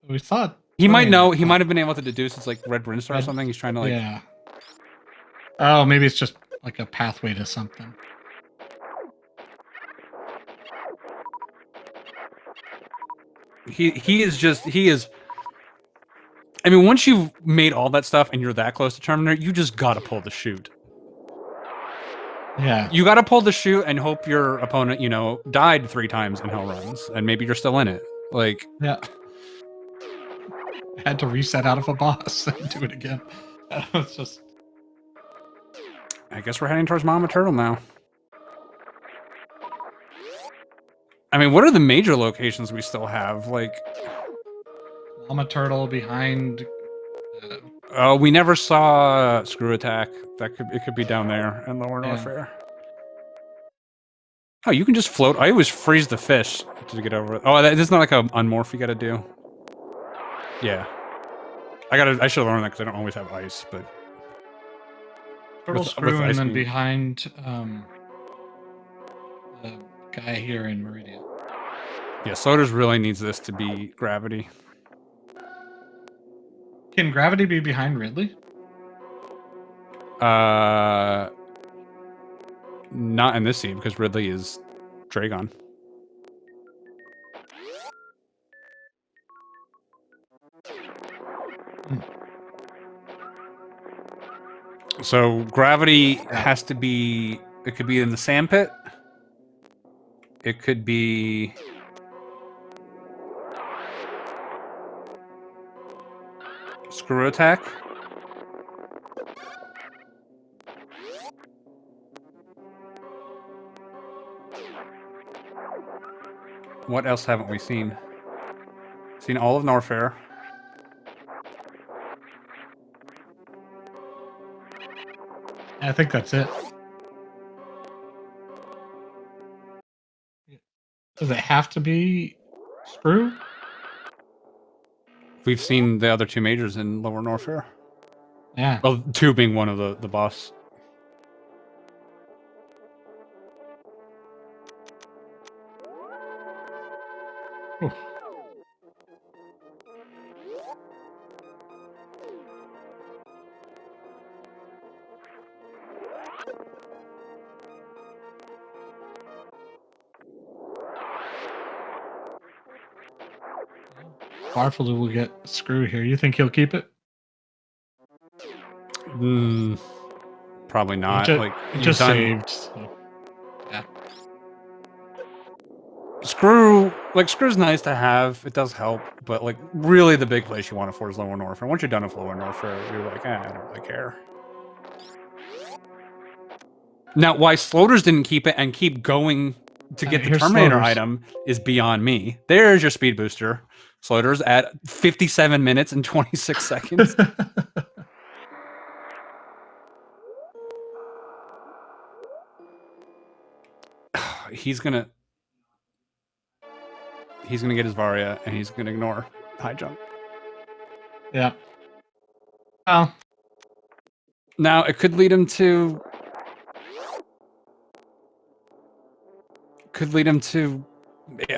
we saw it. He might know. He might have been able to deduce it's like Red Brinstar or something. He's trying to like. Yeah. Oh, maybe it's just like a pathway to something. He is. I mean, once you've made all that stuff and you're that close to Terminator, you just gotta pull the chute. Yeah. You gotta pull the chute and hope your opponent, you know, died 3 times in Hell Runs, and maybe you're still in it. Like, Yeah. I had to reset out of a boss and do it again. It's just. I guess we're heading towards Mama Turtle now. I mean, what are the major locations we still have? Like, Mama Turtle behind. oh, we never saw Screw Attack. It could be down there in Lower North Fair. Oh, you can just float. I always freeze the fish to get over it. Oh, that's not like a unmorph you gotta do. Yeah, I should learn that because I don't always have ice, but. Turtle Screw and then behind the guy here in Meridian. Yeah, Sloaters really needs this to be Gravity. Can Gravity be behind Ridley? Not in this scene because Ridley is Dragon. So Gravity has to be. It could be in the sandpit. It could be. Screw Attack. What else haven't we seen? Seen all of Norfair. I think that's it. Does it have to be Screw? We've seen the other 2 majors in Lower Norfair. Yeah. Well, 2 being one of the boss. Ooh. Farfelu will get Screw here. You think he'll keep it? Probably not. It just saved. So. Yeah. Screw's nice to have. It does help, but like really the big place you want it for is Lower North. And once you're done with Lower North, you're like, I don't really care. Now, why Sloaters didn't keep it and keep going to get the Terminator item is beyond me. There's your speed booster. Sloaters at 57 minutes and 26 seconds. He's gonna get his Varia and he's gonna ignore high jump. Yeah. Oh. Now it could lead him to. I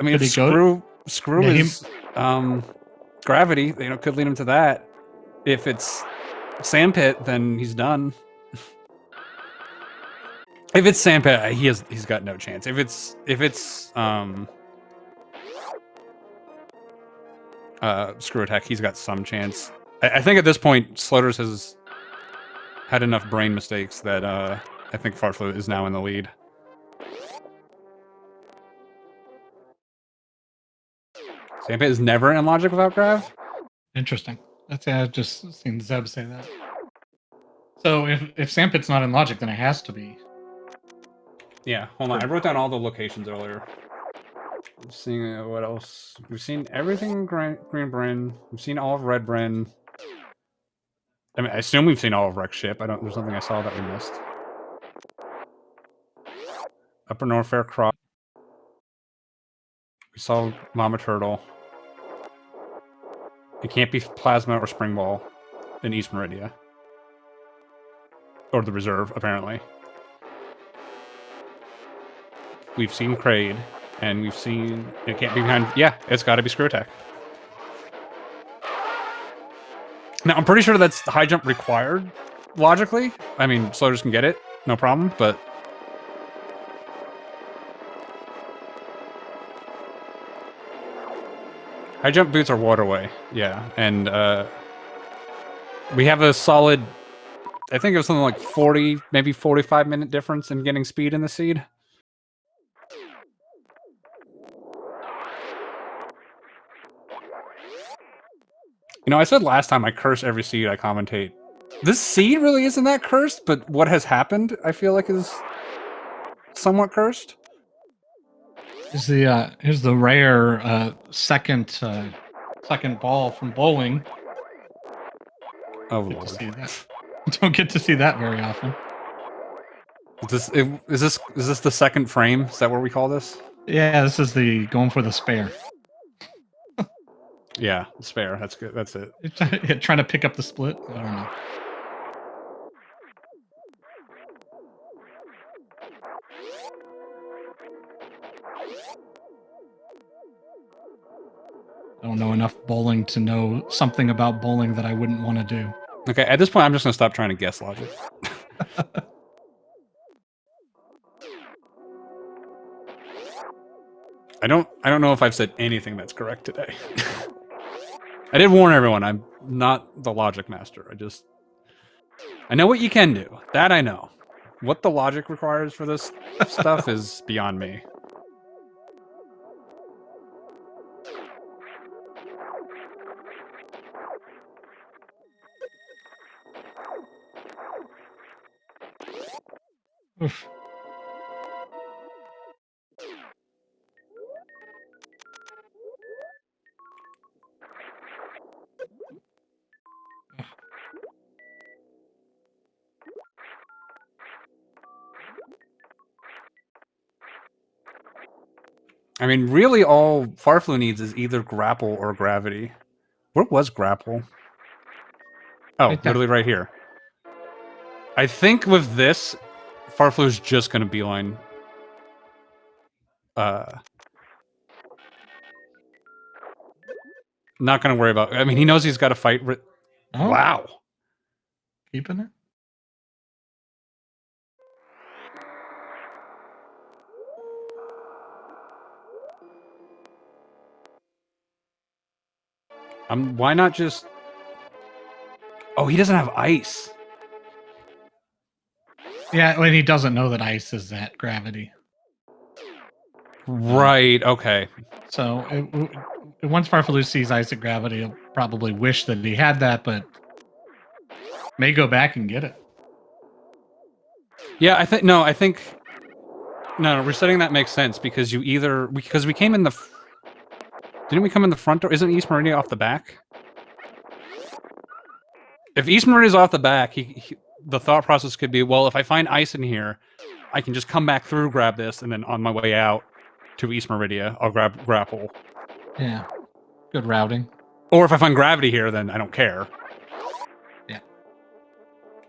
mean, if Screw is Gravity, you know, could lead him to that. If it's Sandpit, then he's done. If it's Sandpit, he's got no chance. If it's Screw Attack, he's got some chance. I think at this point, Sloaters has had enough brain mistakes that I think Farfelu is now in the lead. Sandpit is never in logic without Grav? Interesting. I've just seen Zeb say that. So if Sandpit's not in logic, then it has to be. Yeah, hold on. I wrote down all the locations earlier. Seeing what else? We've seen everything Green Bryn. We've seen all of Red Bryn. I mean, I assume we've seen all of Rex Ship. There's nothing I saw that we missed. Upper Norfair Cross. We saw Mama Turtle. It can't be Plasma or Spring Ball in East Meridia. Or the Reserve, apparently. We've seen Kraid, and we've seen... It can't be behind... Yeah, it's got to be Screw Attack. Now, I'm pretty sure that's the high jump required, logically. I mean, Sloaters can get it, no problem, but... High jump boots are waterway, yeah, and we have a solid. I think it was something like 40, maybe 45-minute difference in getting speed in the seed. You know, I said last time I curse every seed I commentate. This seed really isn't that cursed, but what has happened, I feel like, is somewhat cursed. Here's the rare second ball from bowling. Oh Get Lord. to see that. Don't get to see that very often. Is this the second frame? Is that what we call this? Yeah, this is the going for the spare. Yeah, spare. That's good. That's it. Trying to pick up the split. I don't know. I don't know enough bowling to know something about bowling that I wouldn't want to do. Okay, at this point, I'm just gonna stop trying to guess logic. I don't know if I've said anything that's correct today. I did warn everyone, I'm not the logic master. I know what you can do. That I know. What the logic requires for this stuff is beyond me. Oof. I mean, really all Farfelu needs is either grapple or gravity. Where was grapple? Oh, Right there. literally right here. I think with this, Farflu's just gonna beeline. Not gonna worry about. I mean, he knows he's got to fight. Oh, Wow. keeping it. Why not just? Oh, he doesn't have ice. Yeah, when he doesn't know that ice is at gravity. Right. Okay. So once Farfelu sees ice at gravity, he'll probably wish that he had that, but may go back and get it. Yeah, I think no. No, resetting that makes sense because because we came in the. Didn't we come in the front door? Isn't East Meridian off the back? If East Meridian's off the back, the thought process could be, well, if I find ice in here, I can just come back through, grab this, and then on my way out to East Meridian, I'll grab grapple. Yeah, good routing. Or if I find gravity here, then I don't care. Yeah.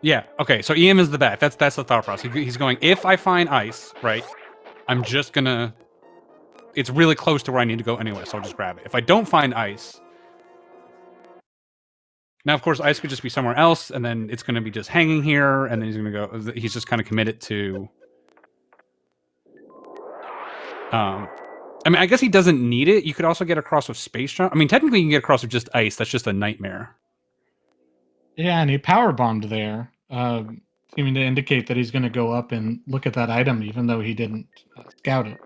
Yeah. Okay. So EM is the back. That's the thought process. He's going. If I find ice, right, I'm just gonna. It's really close to where I need to go anyway, so I'll just grab it. If I don't find ice. Now, of course, ice could just be somewhere else, and then it's going to be just hanging here, and then he's going to go. He's just kind of committed to. I mean, I guess he doesn't need it. You could also get across with space jump. I mean, technically, you can get across with just ice. That's just a nightmare. Yeah, and he power bombed there, seeming to indicate that he's going to go up and look at that item, even though he didn't scout it,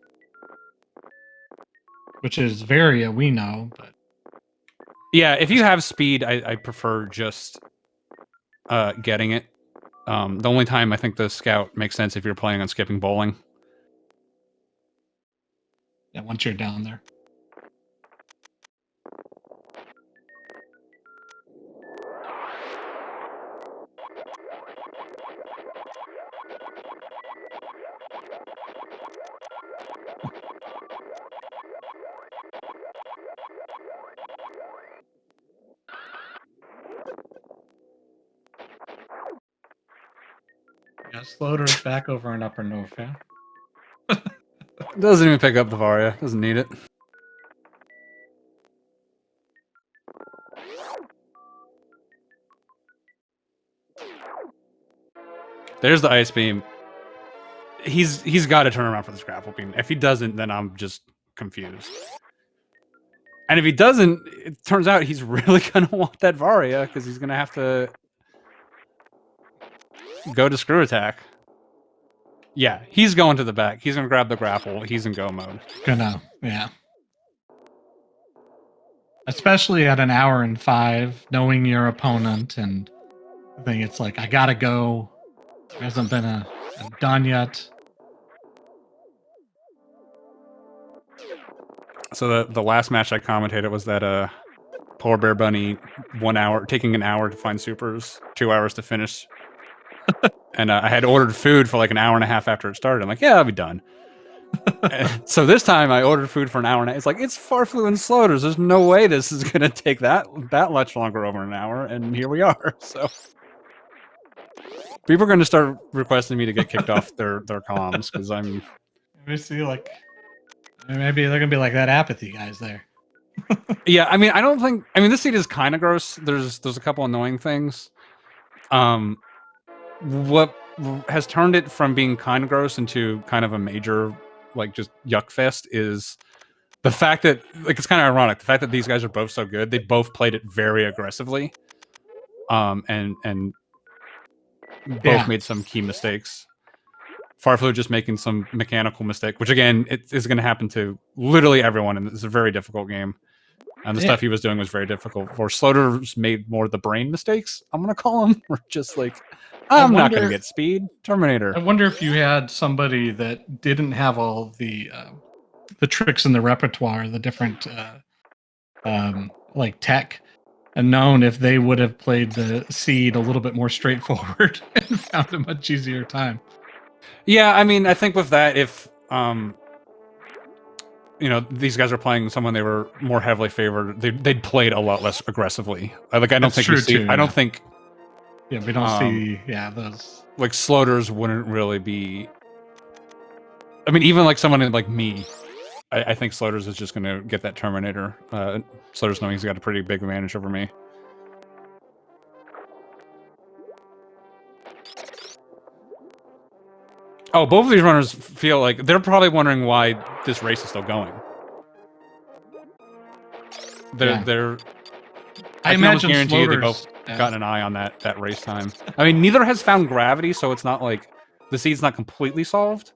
which is very we know. But yeah, if you have speed, I prefer just getting it. The only time I think the scout makes sense if you're planning on skipping bowling. Yeah, once you're down there. Yeah, sloaters back over an upper no fair. Doesn't even pick up the Varia. Doesn't need it. There's the ice beam. He's got to turn around for this grapple beam. If he doesn't, then I'm just confused. And if he doesn't, it turns out he's really going to want that Varia because he's going to have to go to screw attack. Yeah, he's going to the back. He's going to grab the grapple. He's in go mode. Yeah. Especially at an hour and 5, knowing your opponent, and I think it's like, I gotta go. There hasn't been a done yet. So the last match I commentated was that Polar Bear Bunny 1 hour, taking an hour to find supers, 2 hours to finish. And I had ordered food for like an hour and a half after it started. I'm like, yeah, I'll be done. So this time I ordered food for an hour and it's like, it's farfelu and sloaters. There's no way this is going to take that much longer over an hour. And here we are. So people are going to start requesting me to get kicked off their comms because I'm... We see, like, maybe they're going to be like that apathy guys there. Yeah, I mean, this seed is kind of gross. There's a couple annoying things. What has turned it from being kind of gross into kind of a major, like, just yuck fest is the fact that, like, it's kind of ironic. The fact that these guys are both so good, they both played it very aggressively, and both made some key mistakes. Farfelu just making some mechanical mistake, which again, it is going to happen to literally everyone, and it's a very difficult game. And the stuff he was doing was very difficult. For Sloaters made more of the brain mistakes, I'm going to call them. We're just like, I'm not going to get speed. Terminator. I wonder if you had somebody that didn't have all the tricks in the repertoire, the different like tech, and known if they would have played the seed a little bit more straightforward and found a much easier time. Yeah, I mean, I think with that, if you know, these guys are playing someone they were more heavily favored, they'd played a lot less aggressively. Like, I don't think we see. I don't think. Yeah, we don't see. Yeah, those like sloaters wouldn't really be. I mean, even like someone like me, I think sloaters is just going to get that Terminator. Sloaters knowing he's got a pretty big advantage over me. Oh, both of these runners feel like they're probably wondering why this race is still going. They're I imagine guarantee they both gotten an eye on that race time. I mean, neither has found gravity, so it's not like the seed's not completely solved.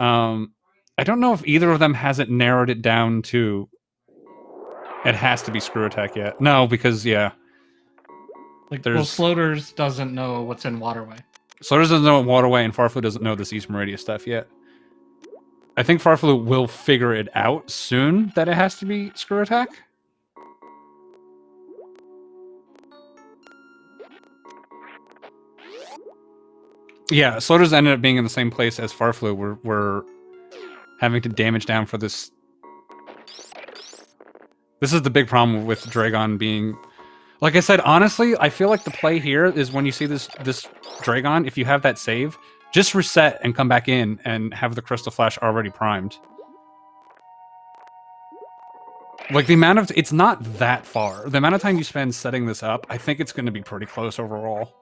I don't know if either of them hasn't narrowed it down to it has to be screw attack yet. No, because like Sloaters doesn't know what's in Waterway. Sloaters doesn't know what Waterway, and Farfelu doesn't know this East Meridia stuff yet. I think Farfelu will figure it out soon that it has to be screw attack. Yeah, Sloaters ended up being in the same place as Farfelu. We're having to damage down for this. This is the big problem with Dragon being... Like I said, honestly, I feel like the play here is when you see this Dragon, if you have that save, just reset and come back in and have the Crystal Flash already primed. Like, the amount of... It's not that far. The amount of time you spend setting this up, I think it's going to be pretty close overall.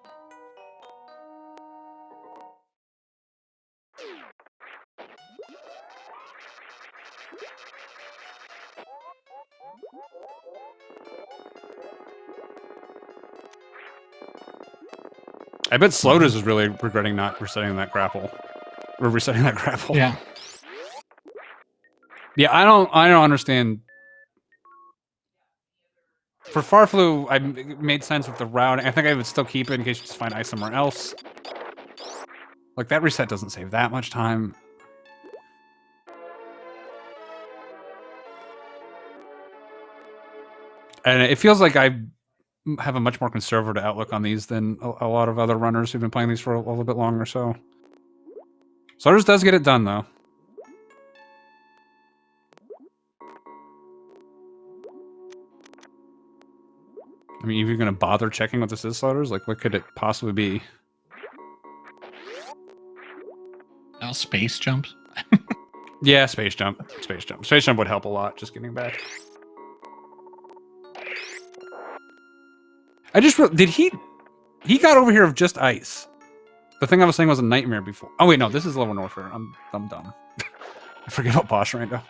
I bet Sloaters is really regretting not resetting that grapple. Or resetting that grapple. Yeah. Yeah, I don't understand. For Farfelu, it made sense with the routing. I think I would still keep it in case you just find ice somewhere else. Like, that reset doesn't save that much time. And it feels like I have a much more conservative outlook on these than a lot of other runners who've been playing these for a little bit longer, so... Sloaters does get it done, though. I mean, if you're gonna bother checking what this is, Sloaters, like, what could it possibly be? Now space jumps? Yeah, space jump. Space jump. Space jump would help a lot, just getting back. I just... Did he... He got over here of just ice. The thing I was saying was a nightmare before. Oh, wait, no, this is Lower Norfair. I'm dumb. I forget about Boss Rando.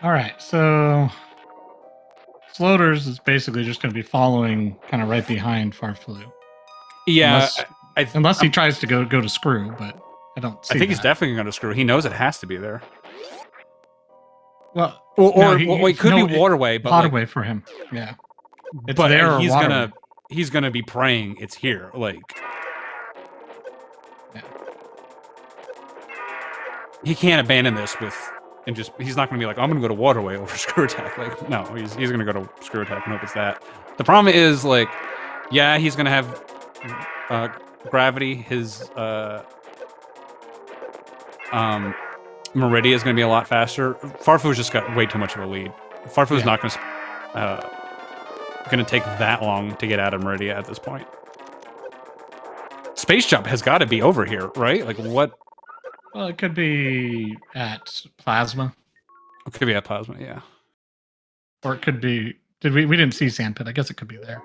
All right, so Sloaters is basically just going to be following kind of right behind farfelu, Yeah, unless he tries to go to screw, but I don't see I think that. he's definitely going to screw. He knows it has to be there. Well, Or no, it could be waterway, but waterway for him. Yeah, it's but there or waterway. he's gonna be praying it's here. Like, Yeah. he can't abandon this and just he's not gonna be like, I'm gonna go to waterway over screw attack. Like, no, he's gonna go to screw attack and hope it's that. The problem is, like, yeah, he's gonna have gravity. His Meridia is gonna be a lot faster. Farflu's just got way too much of a lead. Farflu's not gonna take that long to get out of Meridia at this point. Space Jump has got to be over here, right? Like, what? Well, it could be at Plasma. It could be at Plasma, yeah. Or it could be. We didn't see Sandpit. I guess it could be there.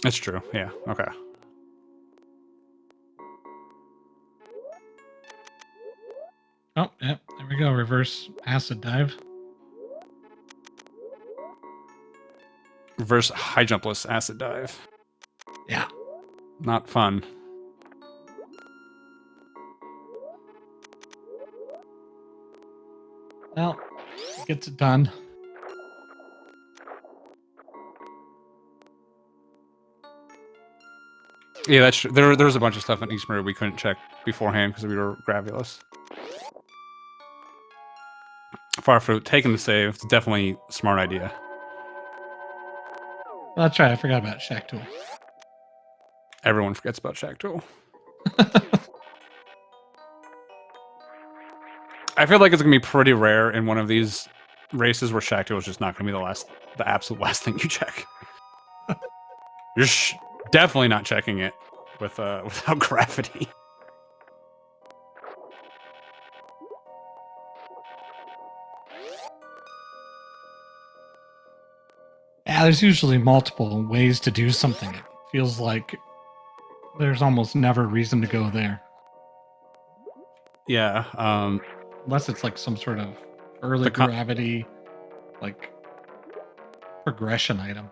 That's true. Yeah. Okay. Oh, yeah. There we go. Reverse acid dive. Reverse high jumpless acid dive. Yeah. Not fun. Well, gets it done. Yeah, that's true. There's a bunch of stuff in East Mirror we couldn't check beforehand because we were gravulous. Farfruit taking the save. It's definitely a smart idea. Well, that's right. I forgot about Shack Tool. Everyone forgets about Shack Tool. I feel like it's gonna be pretty rare in one of these races where Shack Tool is just not gonna be the absolute last thing you check. You're definitely not checking it without gravity. Yeah, there's usually multiple ways to do something. It feels like there's almost never reason to go there. Yeah. Unless it's like some sort of early gravity, like progression item.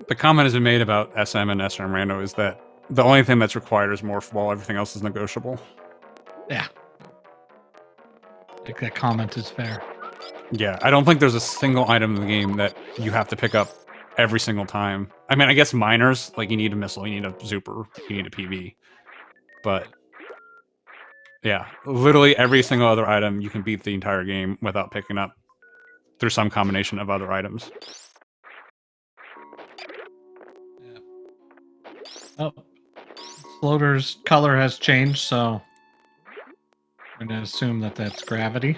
The comment has been made about SM and SRM Rando is that the only thing that's required is Morph Ball. Everything else is negotiable. Yeah. I think that comment is fair. Yeah, I don't think there's a single item in the game that you have to pick up every single time. I mean, I guess minors, like you need a missile, you need a Zuper, you need a PB. But yeah, literally every single other item you can beat the entire game without picking up through some combination of other items. Yeah. Oh, Floater's color has changed, so I'm going to assume that that's gravity.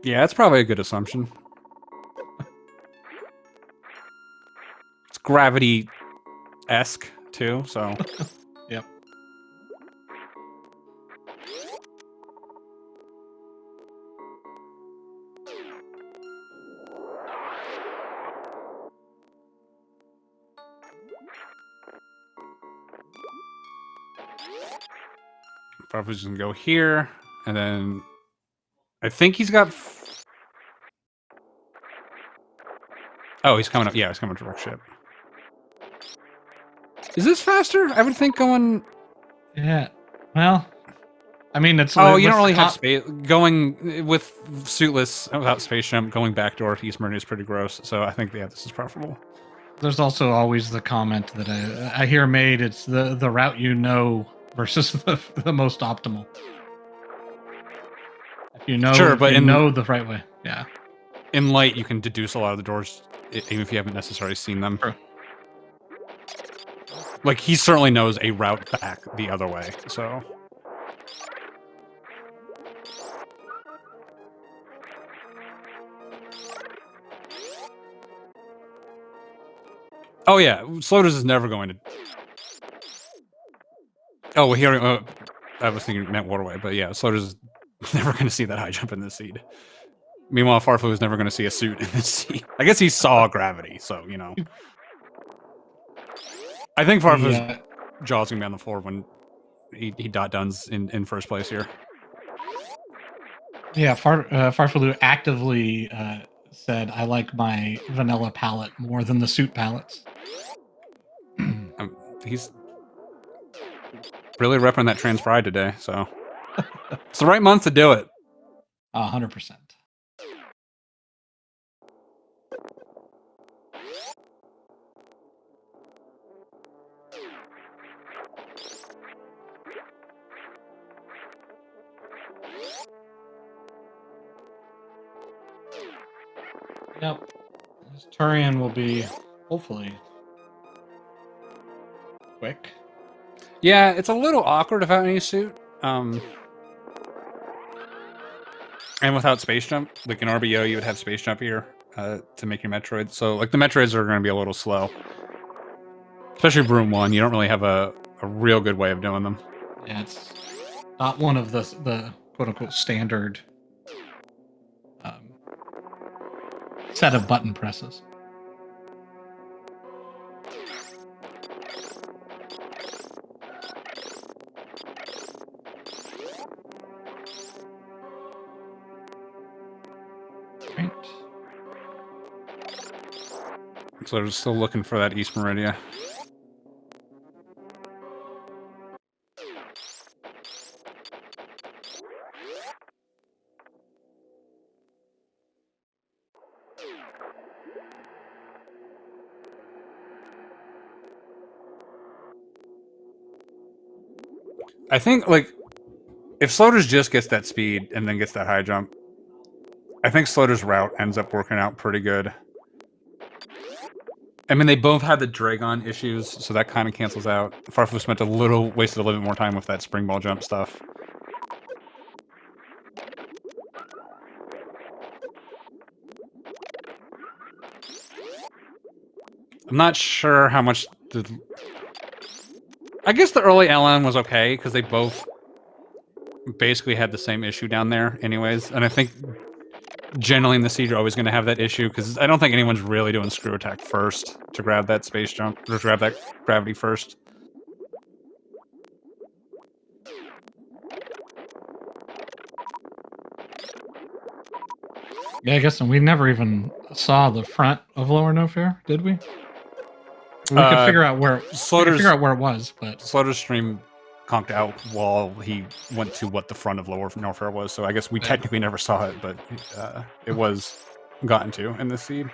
Yeah, that's probably a good assumption. It's gravity-esque, too, so... Yep. Probably just gonna go here, and then... I think he's got... Oh, he's coming up. Yeah, he's coming to direct ship. Is this faster? I would think going... Yeah. Well, I mean, it's... Oh, you don't really have space. Going with suitless without space jump, going backdoor to East Meridian is pretty gross. So I think, yeah, this is preferable. There's also always the comment that I hear made, it's the route you know versus the most optimal. If you know, sure, but you know the right way. Yeah. In light, you can deduce a lot of the doors, even if you haven't necessarily seen them. True. Like, he certainly knows a route back the other way, so... Oh yeah, Sloaters is never going to... Oh, well, here... I was thinking it meant waterway, but yeah, Sloaters is never going to see that high jump in this seed. Meanwhile, Farfelu is never going to see a suit in this seed. I guess he saw gravity, so, you know. I think Farfelu's jaw's going to be on the floor when he dot-duns in first place here. Yeah, Farfelu actively said, I like my vanilla palette more than the suit palettes. He's really repping that trans pride today, so it's the right month to do it. 100%. Yep. This Turian will be hopefully quick. Yeah, it's a little awkward without any suit. And without space jump, like in RBO, you would have space jump here to make your Metroid. So, like, the Metroids are going to be a little slow. Especially Broom 1, you don't really have a real good way of doing them. Yeah, it's not one of the quote-unquote standard set of button presses. Right. So they're still looking for that East Meridia. I think, like, if Sloaters just gets that speed and then gets that high jump, I think Sloaters' route ends up working out pretty good. I mean, they both had the Dragon issues, so that kind of cancels out. Farfelu spent wasted a little bit more time with that spring ball jump stuff. I'm not sure how much I guess the early LN was okay, because they both basically had the same issue down there anyways, and I think generally in the Siege you're always going to have that issue, because I don't think anyone's really doing screw attack first to grab that space jump, or to grab that gravity first. Yeah, I guess we never even saw the front of Lower No Fair, did we? We could figure out where it was, but Slaughter's stream conked out while he went to what the front of Lower No Fair was, so I guess we technically never saw it, but it was gotten to in this seed.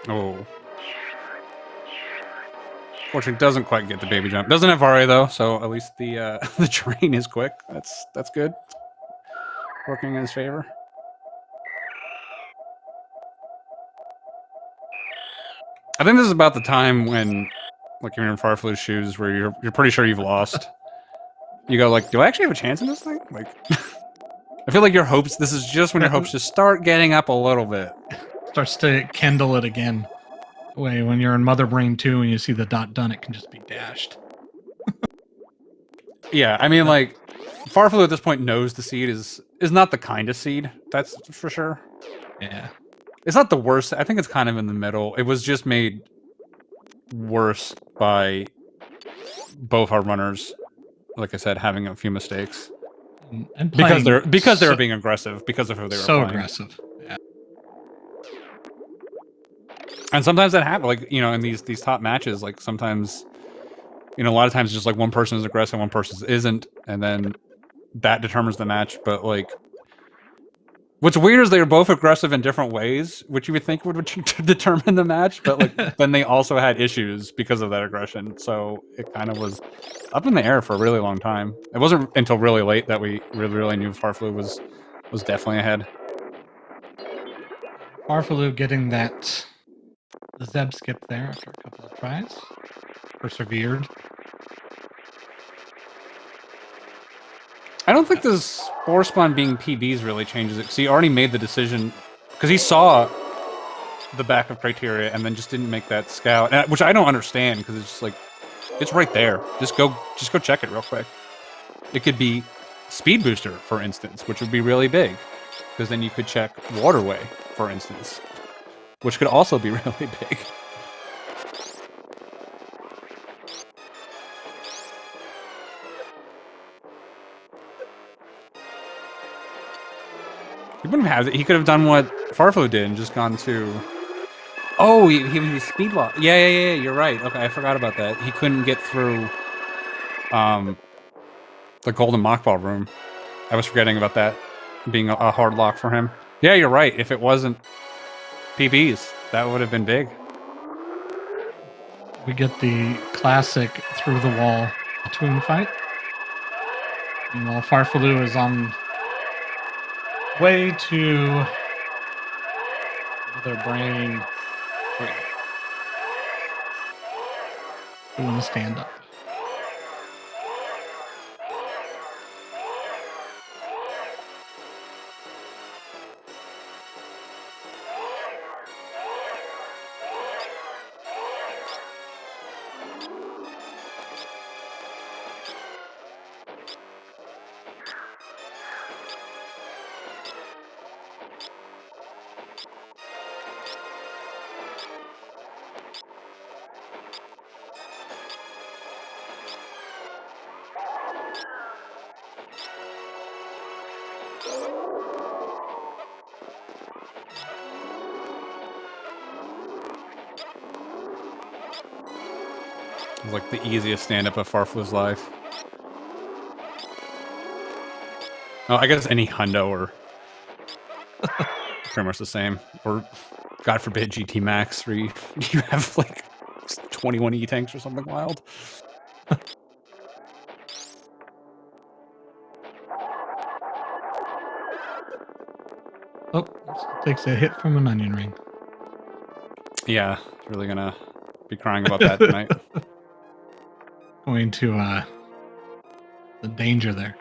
Oh. Fortunately, doesn't quite get the baby jump. Doesn't have Varia though, so at least the the train is quick. That's good. Working in his favor. I think this is about the time when, like, you're in Farflu's shoes, where you're pretty sure you've lost. You go like, do I actually have a chance in this thing? Like, I feel like your hopes. This is just when your hopes just start getting up a little bit. Starts to kindle it again. When you're in Mother Brain 2 and you see the dot done, it can just be dashed. Yeah, I mean, like, Farfelu at this point knows the seed is not the kindest seed. That's for sure. Yeah. It's not the worst. I think it's kind of in the middle. It was just made worse by both our runners, like I said, having a few mistakes. And because they were being aggressive, because of who they were playing. So aggressive. Yeah. And sometimes that happens, like, you know, in these top matches, like, sometimes, you know, a lot of times just like one person is aggressive, one person isn't, and then that determines the match. But, like, what's weird is they were both aggressive in different ways, which you would think would determine the match, but, like, then they also had issues because of that aggression, so it kind of was up in the air for a really long time. It wasn't until really late that we really knew Farfelu was definitely ahead. Farfelu getting that Zeb skip there after a couple of tries. Persevered. I don't think the Spore Spawn being PBs really changes it, because he already made the decision, because he saw the back of Criteria and then just didn't make that scout, which I don't understand, because it's just like, it's right there. Just go check it real quick. It could be speed booster, for instance, which would be really big, because then you could check waterway, for instance, which could also be really big. He wouldn't have. He could have done what Farfelu did and just gone to. Oh, he was speed lock. Yeah. You're right. Okay, I forgot about that. He couldn't get through the golden mockball room. I was forgetting about that being a hard lock for him. Yeah, you're right. If it wasn't PBs, that would have been big. We get the classic through the wall Toon fight. Meanwhile, Farfelu is on way to their brain doing a stand up. It was like the easiest stand-up of Farflu's life. Oh, I guess any hundo or pretty much the same. Or, God forbid, GT Max, where you have like 21 E-tanks or something wild. Oh, takes a hit from an onion ring. Yeah, really gonna be crying about that tonight. Going to the danger there.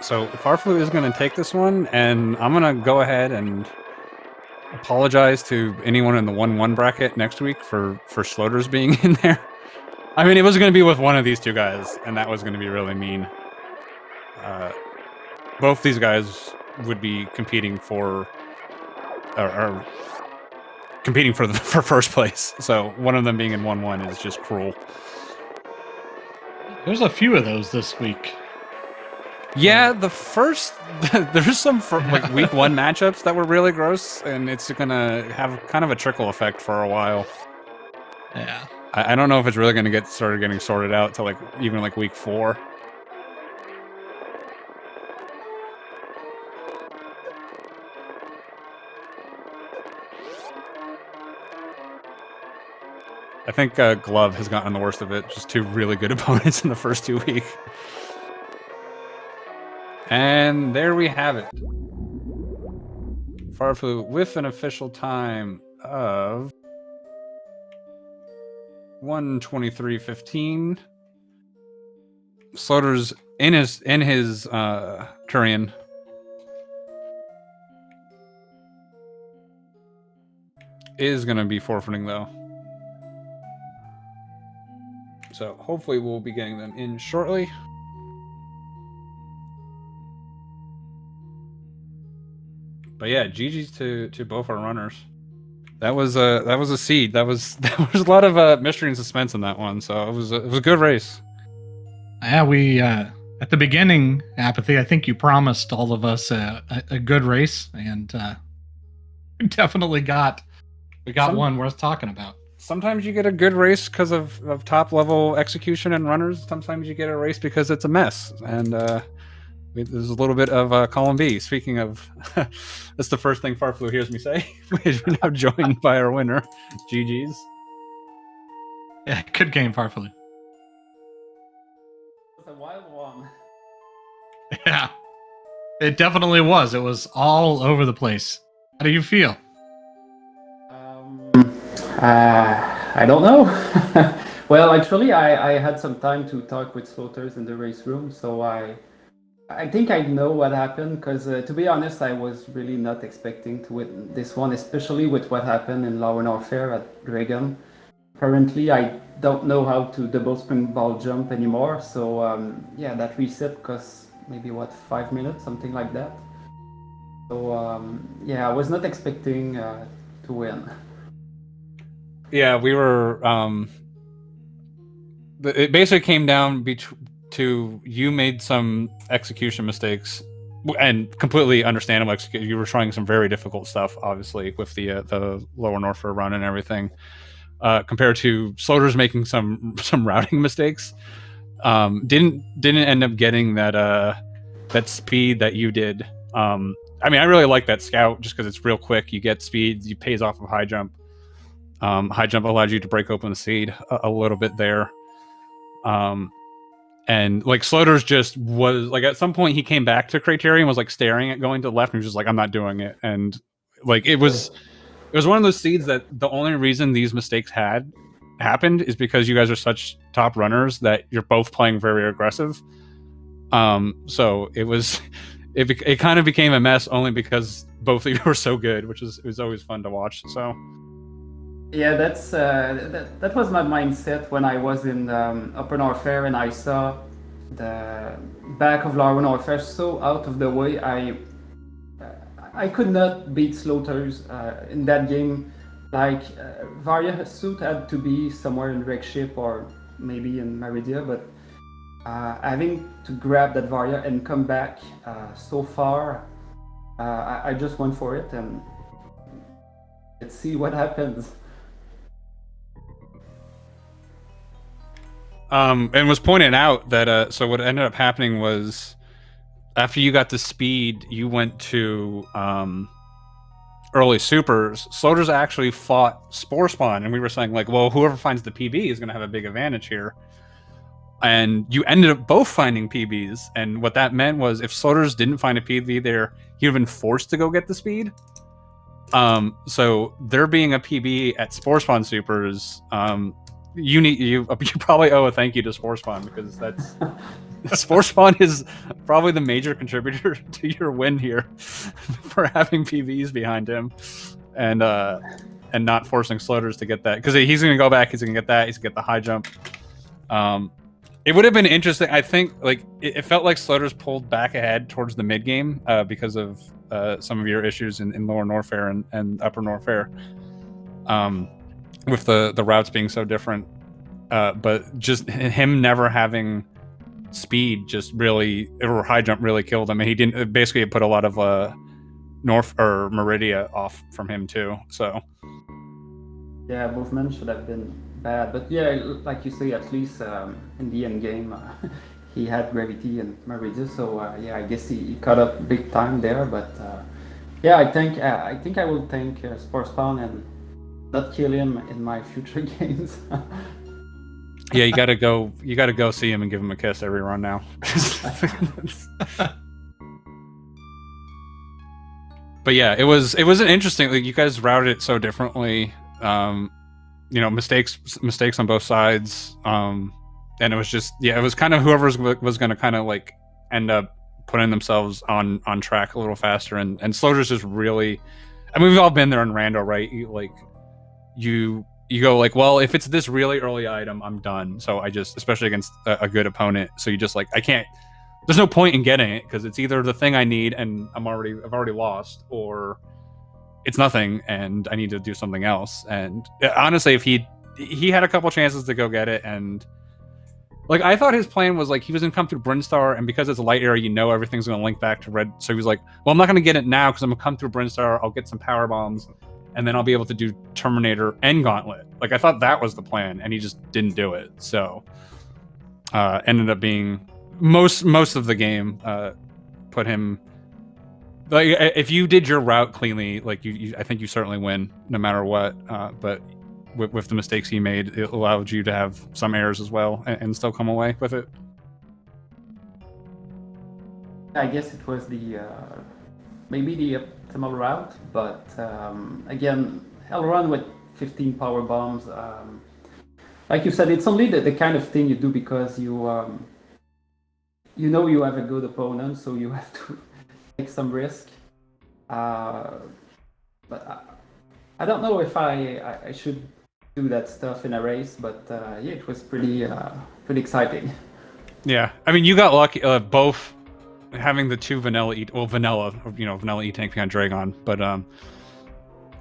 So Farfelu is going to take this one, and I'm going to go ahead and apologize to anyone in the 1-1 bracket next week for Sloaters being in there. I mean, it was going to be with one of these two guys, and that was going to be really mean. Both these guys would be competing for competing for first place. So one of them being in 1-1 is just cruel. There's a few of those this week. Yeah, there's some like week 1 matchups that were really gross, and it's gonna have kind of a trickle effect for a while. Yeah. I don't know if it's really gonna get getting sorted out till like even like week 4. I think Glove has gotten the worst of it. Just 2 really good opponents in the first 2 weeks. And there we have it. Farfelu with an official time of 1:23:15. Sloaters in his Turian is going to be forfeiting though. So hopefully we'll be getting them in shortly. But yeah, GG's to both our runners. That was a seed. There was a lot of mystery and suspense in that one. So it was a good race. Yeah, we at the beginning, Apathy, I think you promised all of us a good race, and we definitely got one worth talking about. Sometimes you get a good race because of top level execution and runners. Sometimes you get a race because it's a mess. And there's a little bit of column B. Speaking of, that's the first thing Farfelu hears me say. We're now joined by our winner, GG's. Yeah, good game, Farfelu. A wild one. Yeah. It definitely was. It was all over the place. How do you feel? I don't know. Well, actually, I had some time to talk with Slaughters in the race room, so I think I know what happened. Because to be honest, I was really not expecting to win this one, especially with what happened in Law and Warfare at Dragon. Apparently, I don't know how to double spring ball jump anymore. So yeah, that reset cost maybe what 5 minutes, something like that. So yeah, I was not expecting to win. Yeah, we were. It basically came down to you made some execution mistakes, and completely understandable. You were trying some very difficult stuff, obviously, with the lower Norfolk run and everything. Compared to Sloters making some routing mistakes, didn't end up getting that speed that you did. I mean, I really like that scout just because it's real quick. You get speed, you pays off of high jump. High jump allowed you to break open the seed a little bit there. And like Sloters just was like at some point he came back to Criterion, was like staring at going to the left, and he was just like, I'm not doing it. And like it was one of those seeds that the only reason these mistakes had happened is because you guys are such top runners that you're both playing very aggressive. So it was it kind of became a mess only because both of you were so good, which is it was always fun to watch. So Yeah, that was my mindset when I was in Open Warfare and I saw the back of Open Warfare so out of the way. I could not beat Slaughters in that game. Like Varia suit had to be somewhere in Wreck Ship or maybe in Meridia, but having to grab that Varia and come back so far, I just went for it and let's see what happens. and was pointed out that so what ended up happening was after you got the speed, you went to early supers. Sloters actually fought Spore Spawn, and we were saying like, well, whoever finds the PB is going to have a big advantage here. And you ended up both finding PBs, and what that meant was if Sloters didn't find a PB there, he'd have been forced to go get the speed. So there being a PB at Spore Spawn supers, you probably owe a thank you to Spore Spawn because that's Spore Spawn is probably the major contributor to your win here for having PVs behind him and not forcing Sloters to get that because he's going to go back. He's going to get that. He's going to get the high jump. It would have been interesting. I think like it felt like Sloters pulled back ahead towards the mid game because of some of your issues in lower Norfair and upper Norfair, with the routes being so different. But just him never having speed just really or high jump really killed him. And he didn't basically put a lot of North or Meridia off from him too. So yeah, movement should have been bad, but yeah, like you say, at least in the end game, he had gravity and Meridia, so yeah, I guess he caught up big time there. But yeah, I think I will thank Sports Spawn and not kill him in my future games. yeah, you gotta go see him and give him a kiss every run now. But yeah, it was an interesting. Like, you guys routed it so differently. Mistakes on both sides. And it was just it was kind of whoever was going to kind of like end up putting themselves on track a little faster. And Sloters just really. I mean, we've all been there in Rando, right? You go like, well, if it's this really early item, I'm done. So I just, especially against a good opponent, so you just like, I can't. There's no point in getting it because it's either the thing I need and I've already lost, or it's nothing and I need to do something else. And honestly, if he had a couple chances to go get it, and like I thought his plan was like he was gonna come through Brinstar, and because it's a light area, everything's gonna link back to red. So he was like, well, I'm not gonna get it now because I'm gonna come through Brinstar, I'll get some power bombs, and then I'll be able to do Terminator and Gauntlet. Like I thought that was the plan, and he just didn't do it. So ended up being most of the game put him like if you did your route cleanly, like you I think you certainly win no matter what. But with the mistakes he made, it allowed you to have some errors as well and still come away with it. I guess it was maybe the optimal route, but again, Hell Run with 15 power bombs. Like you said, it's only the kind of thing you do because you know you have a good opponent, so you have to take some risk. But I don't know if I should do that stuff in a race, but yeah, it was pretty exciting. Yeah, I mean, you got lucky both having the two vanilla E-Tank behind Dragon, but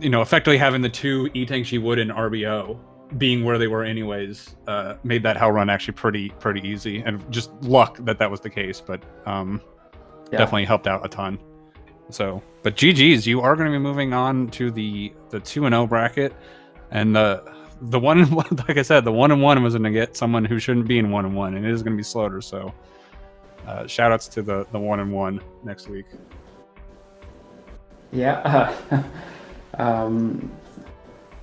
effectively having the two E-Tanks you would in RBO being where they were anyways made that Hell Run actually pretty easy, and just luck that was the case, but definitely helped out a ton. So, but GG's, you are going to be moving on to the 2-0 bracket, and the one, like I said, the 1-1 was going to get someone who shouldn't be in 1-1, and it is going to be Sloater. So, shout outs to the 1-1 next week. Yeah.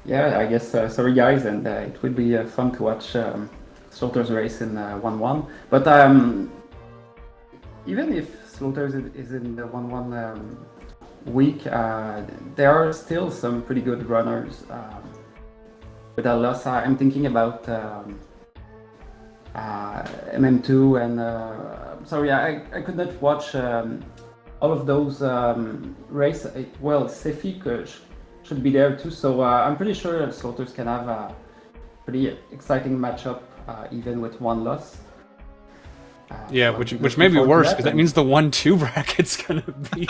Yeah, I guess sorry guys, and it would be fun to watch Slaughter's race in 1-1. But even if Slaughter is in the 1-1 week, there are still some pretty good runners with a loss. I'm thinking about MM2 and sorry, I could not watch all of those race. Well, Sefik should be there too, so I'm pretty sure Slaughters can have a pretty exciting matchup even with one loss. Yeah, so which may be worse because that means the 1-2 bracket's gonna be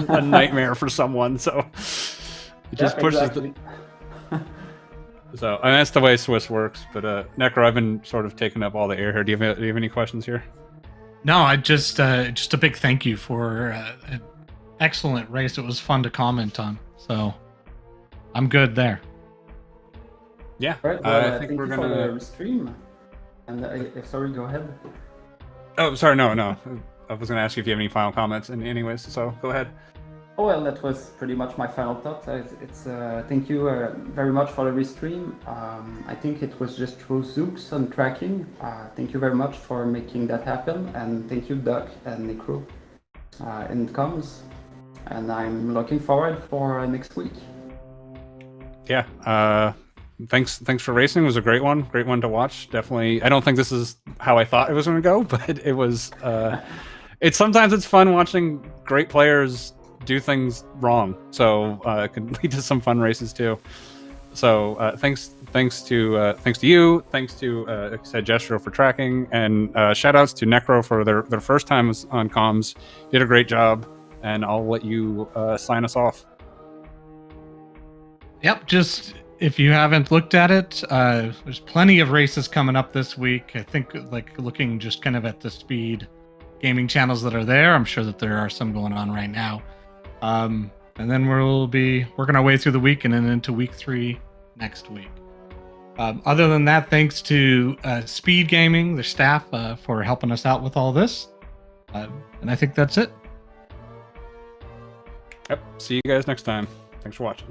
a nightmare for someone. So it just pushes exactly. So, and that's the way Swiss works. But Necro, I've been sort of taking up all the air here. Do you have any questions here? No, I just a big thank you for an excellent race. It was fun to comment on. So I'm good there. Yeah, Right, well, I think we're gonna for the stream. And sorry, go ahead. Oh, sorry, no. I was gonna ask you if you have any final comments. And anyways, so go ahead. Oh, well, that was pretty much my final thought. It's thank you very much for the restream. I think it was just through Zooks on tracking. Thank you very much for making that happen, and thank you, Duck and Necro, in comms. And I'm looking forward for next week. Yeah. Thanks for racing. It was a great one to watch. Definitely. I don't think this is how I thought it was going to go, but it was. Sometimes it's fun watching great players do things wrong, so it can lead to some fun races too. So thanks to you, thanks to like I said, Gestro for tracking, and shout outs to Necro for their first time on comms. Did a great job, and I'll let you sign us off. Yep, just if you haven't looked at it, there's plenty of races coming up this week. I think, like, looking just kind of at the speed gaming channels that are there, I'm sure that there are some going on right now. And then we'll be working our way through the week and then into week 3 next week. Other than that, thanks to SpeedGaming, their staff, for helping us out with all this. And I think that's it. Yep. See you guys next time. Thanks for watching.